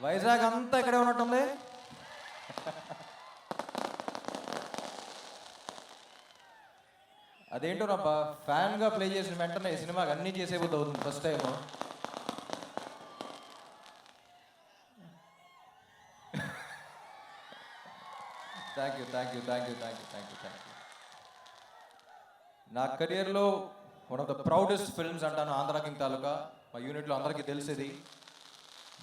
[SPEAKER 5] వైజాగ్ అంతా ఇక్కడే ఉన్నట్టుంది. అదేంటో రబ్బా, ఫ్యాన్గా ప్లే చేసిన వెంటనే ఈ సినిమాకి అన్నీ చేసేబుద్ధి అవుతుంది ఫస్ట్ టైం. Thank you. నా కెరియర్లో one of the proudest films అంటాను ఆంధ్ర కింగ్ తాలూకా. మా యూనిట్లో అందరికీ తెలిసేది,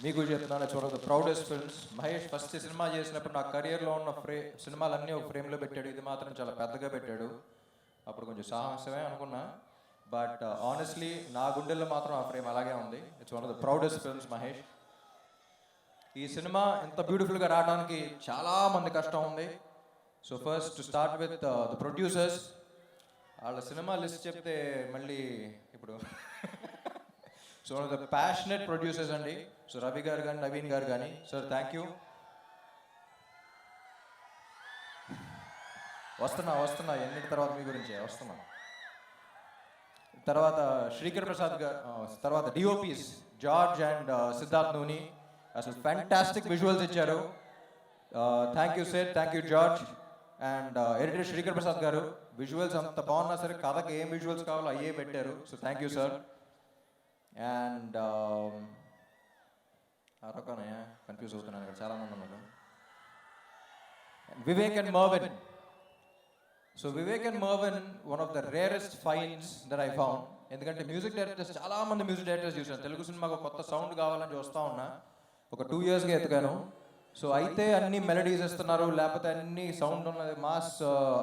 [SPEAKER 5] మీకు చెప్తున్నాను, it's one of the proudest films. Mahesh first cinema చేసినప్పుడు నా కెరియర్లో ఉన్న సినిమాలన్నీ ఒక ఫ్రేమ్లో పెట్టాడు, ఇది మాత్రం చాలా పెద్దగా పెట్టాడు. అప్పుడు కొంచెం సాహసమే అనుకున్నా, బట్ ఆనెస్ట్లీ నా గుండెల్లో మాత్రం ఆ ఫ్రేమ్ అలాగే ఉంది. It's one of the proudest films Mahesh. ఈ సినిమా ఇంత బ్యూటిఫుల్గా రావడానికి చాలా మంది కష్టం ఉంది. So first to start with the producers. వాళ్ళ సినిమా లిస్ట్ చెప్తే మళ్ళీ ఇప్పుడు so one of the passionate producers అండి. సో రవి గారు కానీ, నవీన్ గారు కానీ, సార్ థ్యాంక్ యూ. వస్తున్నా ఎన్నిటి తర్వాత మీ గురించి వస్తున్నా. తర్వాత శ్రీకర్ ప్రసాద్ గారు, తర్వాత డిఓపీస్ జార్జ్ అండ్ సిద్ధార్థ్ నూని అసలు ఫ్యాంటాస్టిక్ విజువల్స్ ఇచ్చారు. Thank you sir, thank you George. And editor Srikar Prasad గారు, విజువల్స్ అంత బాగున్నా సరే కథకి ఏం విజువల్స్ కావాలో అయ్యే పెట్టారు. So thank you sir. And రకనయ్య కన్ఫ్యూజ్ అవుతున్నాను ఇక్కడ చాలామంది ఉన్నారు. Vivek and Mervin. So Vivek and Mervin one of the rarest finds that I found. ఎందుకంటే మ్యూజిక్ డైరెక్టర్స్ చాలామంది మ్యూజిక్ డైరెక్టర్స్ చూసాను. తెలుగు సినిమాకు కొత్త సౌండ్ కావాలని చూస్తూ ఉన్నా, ఒక 2 yearsగా ఎత్తుకాను. సో అయితే అన్ని మెలడీస్ ఇస్తున్నారు, లేకపోతే అన్ని సౌండ్ ఉన్నది మాస్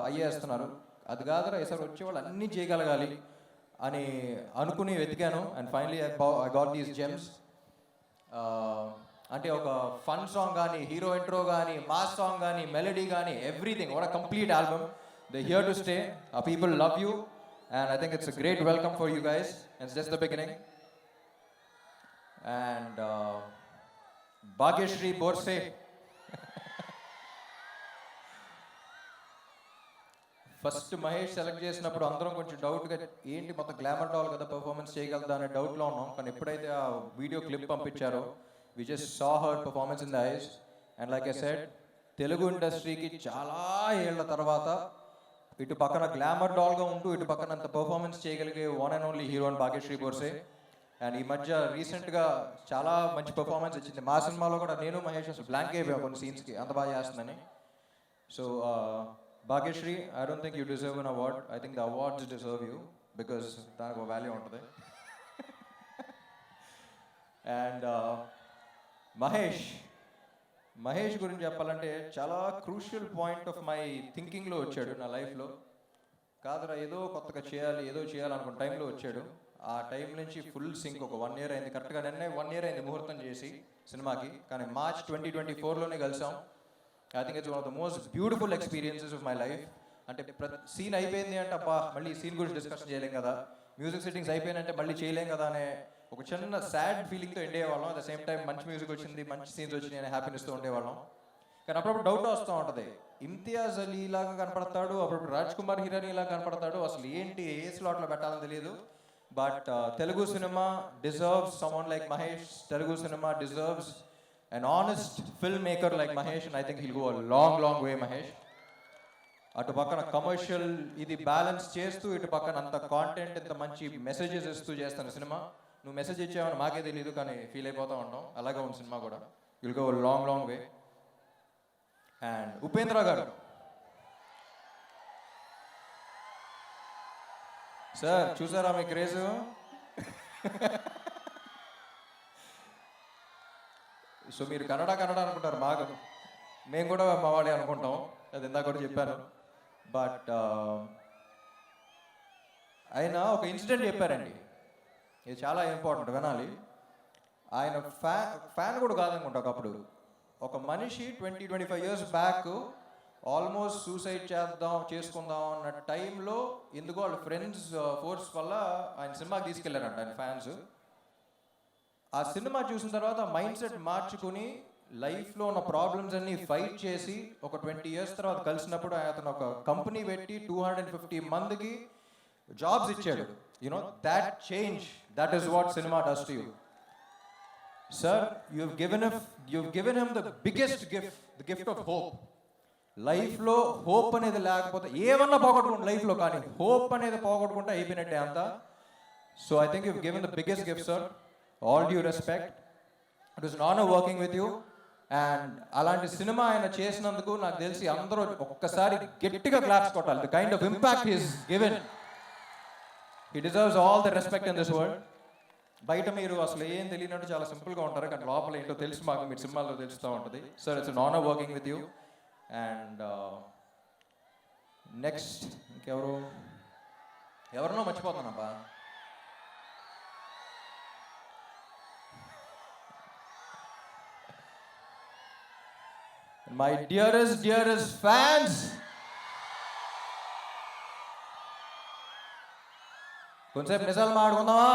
[SPEAKER 5] అయ్యేస్తున్నారు. అది కాదురా, ఈసారి వచ్చేవాళ్ళు అన్నీ చేయగలగాలి అని అనుకుని వెతికాను. And finally I got these gems. అంటే ఒక ఫన్ సాంగ్ కానీ, హీరో ఇంట్రో కానీ, మాస్ సాంగ్ కానీ, మెలడీ కానీ, everything. What a complete album. They here to stay. ఆ people love you and I think it's a great welcome for you guys. It's just the beginning. And Bhagyashri Borse. First Mahesh select చేసినప్పుడు అందరం కొంచెం డౌట్గా, ఏంటి మొత్తం గ్లామర్ డాల్ కదా, పర్ఫార్మెన్స్ చేయగలదా అనే డౌట్లో ఉన్నాం. కానీ ఎప్పుడైతే ఆ వీడియో క్లిప్ పంపించారో, we just saw her performance in the eyes. And like I said, Telugu ఇండస్ట్రీకి చాలా ఏళ్ల తర్వాత ఇటు పక్కన గ్లామర్ డాల్గా ఉంటూ ఇటు పక్కన అంత పర్ఫార్మెన్స్ చేయగలిగే వన్ అండ్ ఓన్లీ హీరో అని భాగ్యశ్రీ బోర్సే. అండ్ ఈ మధ్య రీసెంట్గా చాలా మంచి పర్ఫార్మెన్స్ ఇచ్చింది. మా సినిమాలో కూడా నేను మహేష్ అసలు బ్లాంక్ అయిపోయాం కొన్ని సీన్స్కి, అంత బాగా చేస్తుందని. So Bhagyashri, I don't think you deserve an award. I think the awards deserve you, because దానికి ఒక వాల్యూ ఉంటుంది. అండ్ మహేష్ గురించి చెప్పాలంటే చాలా క్రూషియల్ పాయింట్ ఆఫ్ మై థింకింగ్లో వచ్చాడు నా లైఫ్లో. కాదురా ఏదో కొత్తగా చేయాలి, ఏదో చేయాలనుకున్న టైంలో వచ్చాడు. ఆ టైం నుంచి ఫుల్ సింక్. ఒక 1 year అయింది, కరెక్ట్గా నిన్నే 1 year అయింది ముహూర్తం చేసి సినిమాకి. కానీ March 2024లోనే కలిసాం. I think it's one of the most beautiful experiences of my life. అంటే సీన్ అయిపోయింది అంటే అబ్బా మళ్ళీ ఈ సీన్ గురించి డిస్కషన్ చేయలేం కదా, మ్యూజిక్ సెట్టింగ్స్ అయిపోయినంటే మళ్ళీ చేయలేం కదా అనే ఒక చిన్న సాడ్ ఫీలింగ్తో ఎండ్ అయ్యేవాళ్ళం. అట్ ద సేమ్ టైం మంచి మ్యూజిక్ వచ్చింది, మంచి సీన్స్ వచ్చినాయి అనే హ్యాపీనెస్తో ఉండేవాళ్ళం. కానీ అప్పుడప్పుడు డౌట్ వస్తూ ఉంటుంది, ఇమ్తియాజ్ అలీ లాగా కనపడతాడు, అప్పుడప్పుడు రాజ్ కుమార్ హిరానీ లాగా కనపడతాడు, అసలు ఏంటి ఏ స్లాట్లో పెట్టాలని తెలియదు. But Telugu cinema deserves someone like Mahesh. Telugu cinema deserves an honest filmmaker like Mahesh, and I think he'll go a long way, Mahesh. అటు పక్కన కమర్షియల్ ఇది బ్యాలెన్స్ చేస్తూ, ఇటు పక్కన అంత కాంటెంట్, ఇంత మంచి మెసేజెస్ ఇస్తూ చేస్తాను సినిమా. నువ్వు మెసేజ్ ఇచ్చావని మాకే తెలియదు కానీ ఫీల్ అయిపోతూ ఉంటాం. అలాగే ఉంది సినిమా కూడా. Will go long way. And Upendra గారు సార్, చూసారా మీ క్రేజ్? సో మీరు కన్నడ అనుకుంటారు బాగా, మేము కూడా మా వాడే అనుకుంటాం, అది ఇందాక కూడా చెప్పాను. బట్ ఆయన ఒక ఇన్సిడెంట్ చెప్పారండి, ఇది చాలా ఇంపార్టెంట్, వినాలి. ఆయన ఫ్యాన్ కూడా కాదనుకుంటా. ఒకప్పుడు ఒక మనిషి 20-25 years బ్యాక్ ఆల్మోస్ట్ సూసైడ్ చేసుకుందాం అన్న టైంలో ఎందుకో వాళ్ళ ఫ్రెండ్స్ ఫోర్స్ వల్ల ఆయన సినిమాకి తీసుకెళ్లారంట ఆయన ఫ్యాన్స్. ఆ సినిమా చూసిన తర్వాత మైండ్ సెట్ మార్చుకుని లైఫ్లో ఉన్న ప్రాబ్లమ్స్ అన్ని ఫైట్ చేసి ఒక 20 years తర్వాత కలిసినప్పుడు అతను ఒక కంపెనీ పెట్టి 250 మందికి జాబ్స్ ఇచ్చాడు. You know that change, that is what cinema does to you. Sir, you've given him the biggest gift, the gift of hope. లైఫ్లో హోప్ అనేది లేకపోతే ఏమన్నా పోగొట్టుకుంటే లైఫ్లో, కానీ హోప్ అనేది పోగొట్టుకుంటే అయిపోయినట్టే అంతా. So I think you've given the biggest gift, sir. All due respect. It was an honor working with you. And అలాంటి సినిమా ఆయన చేసినందుకు నాకు తెలిసి అందరూ ఒక్కసారి గట్టిగా క్లాప్స్ కొట్టాలి. The kind of impact he has given, he deserves all the respect in this world. బయట మీరు అసలు ఏం తెలియనట్టు చాలా సింపుల్గా ఉంటారు, కానీ లోపల ఏంటో తెలిసి మాకు మీరు సినిమాల్లో తెలుస్తూ ఉంటుంది. Sir, it's an honor working with you. And next ఎవరినో మర్చిపోతానబ్బా. My dearest fans, కొంచెం నిజాలు మాట్లాడుకుందామా?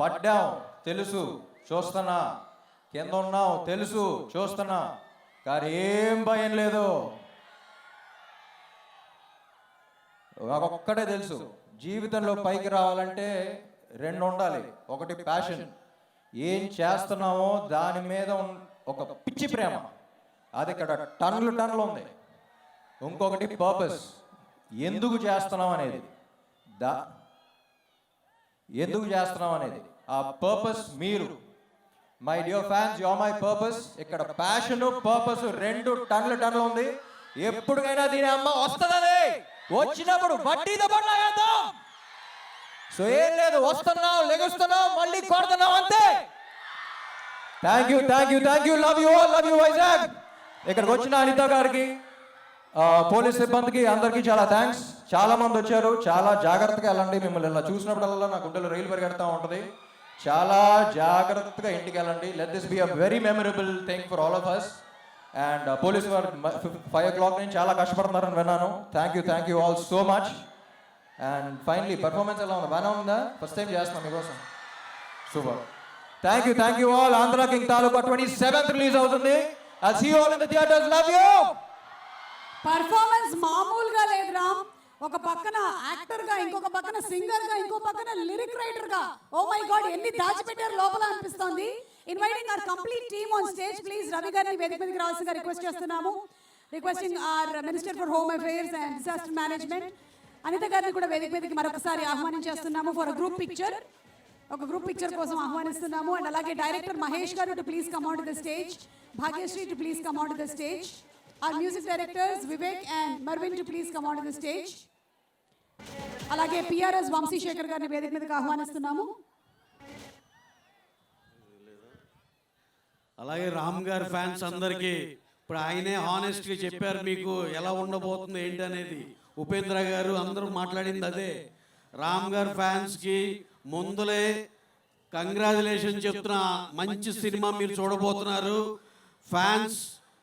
[SPEAKER 5] పడ్డాం తెలుసు, చూస్తున్నా, కింద ఉన్నాం తెలుసు, చూస్తున్నా, కానీ ఏం భయం లేదు. ఒక్కటే తెలుసు, జీవితంలో పైకి రావాలంటే 2 ఉండాలి. ఒకటి ప్యాషన్, ఏం చేస్తున్నామో దాని మీద ఒక పిచ్చి ప్రేమ, అది ఇక్కడ టన్నులు ఉంది. ఇంకొకటి పర్పస్, ఎందుకు చేస్తున్నాం అనేది, ఆ పర్పస్ మీరు. My dear fans, you are my purpose. ఇక్కడ ప్యాషన్ పర్పస్ 2 టన్నులు ఉంది. ఎప్పటికైనా దీని అమ్మ వస్తుందని, వచ్చినప్పుడు వడ్డీతో పడలాగేద్దాం. సో ఏం లేదు, వస్తున్నాం, లెగుస్తున్నాం, మళ్ళీ కొడుతున్నాం, అంతే. Thank you, love you all, love you Vizag. ఇక్కడికి వచ్చిన అనిత గారికి, పోలీస్ సిబ్బందికి, అందరికీ చాలా థ్యాంక్స్. చాలా మంది వచ్చారు, చాలా జాగ్రత్తగా వెళ్ళండి. మిమ్మల్ని ఇలా చూసినప్పుడల్లా నా గుండెలో రైలు పరిగెడతా ఉంటుంది. చాలా జాగ్రత్తగా ఇంటికి వెళ్ళండి. Let this be a very memorable thing for all of us. And police వారు 5 o'clock నుంచి చాలా కష్టపడుతున్నారని విన్నాను. Thank you all so much. And finally performance ఎలా ఉంది? బాగానే ఉందా? ఫస్ట్ టైం చేస్తున్నాం మీకోసం. Super. Thank you all. Andhra King Taluka 27th release అవుతుంది. I'll see you all in the theaters. Love you.
[SPEAKER 1] Performance మామూలుగా లేదు రామ్. ఒక పక్కన యాక్టర్ గా, ఇంకొక పక్కన సింగర్ గా, ఇంకో పక్కన లిరిక్ రైటర్ గా. ఓ మై గాడ్, ఎన్ని దాచిపెట్టారు లోపల అనిపిస్తోంది. Inviting our complete team on stage. Please Ravi గారిని వేదిక మీదకి రావాల్సిందిగా రిక్వెస్ట్ చేస్తున్నాము. Requesting our minister for home affairs and disaster management Anitha గారిని కూడా వేదిక మీదకి మరొకసారి ఆహ్వానించేస్తున్నాము ఫర్ గ్రూప్ పిక్చర్. ఒక గ్రూప్ పిక్చర్ కోసం ఆహ్వానిస్తున్నాము. అండ్ అలాగే డైరెక్టర్ మహేష్ గారు to please come on to the stage. Bhagyashri to please come on to the stage. Our music directors Vivek and Marvin to please come on to the stage. అలాగే PRS వంశీ శేఖర్ గారిని వేదిక మీదకి ఆహ్వానిస్తున్నాము.
[SPEAKER 8] అలాగే రామ్ గారి ఫ్యాన్స్ అందరికీ ఇప్పుడు ఆయనే హానెస్ట్గా చెప్పారు మీకు ఎలా ఉండబోతుంది ఏంటి అనేది. ఉపేంద్ర గారు అందరూ మాట్లాడింది అదే. రామ్ గారి ఫ్యాన్స్కి ముందులే కంగ్రాచులేషన్ చెప్తున్నా. మంచి సినిమా మీరు చూడబోతున్నారు. ఫ్యాన్స్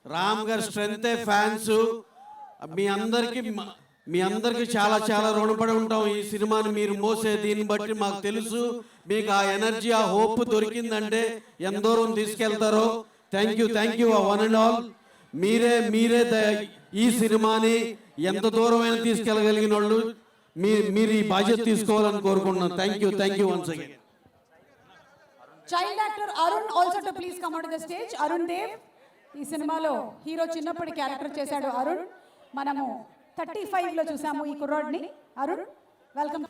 [SPEAKER 8] రామ్ గారి స్ట్రెంతే ఫ్యాన్స్. మీ అందరికీ చాలా చాలా రుణపడి ఉంటాం. ఈ సినిమాని మీరు మోసే దీన్ని బట్టి మాకు తెలుసు. మీకు ఆ ఎనర్జీ, ఆ హోప్ దొరికిందంటే ఎంత దూరం తీసుకెళ్తారో. Thank you one and all. మీరే ఈ సినిమాని ఎంత దూరమైనా తీసుకెళ్ళగలిగిన వాళ్ళు. మీరు ఈ బాధ్యత తీసుకోవాలని కోరుకుంటున్నాను. Thank you once again.
[SPEAKER 1] Child actor Arun also to please come on the stage. Arun Dev ఈ సినిమాలో హీరో చిన్నప్పటి క్యారెక్టర్ చేశాడు అరుణ్. మనము 35లో చూసాము ఈ కుర్రాడిని. అరుణ్ వెల్కమ్.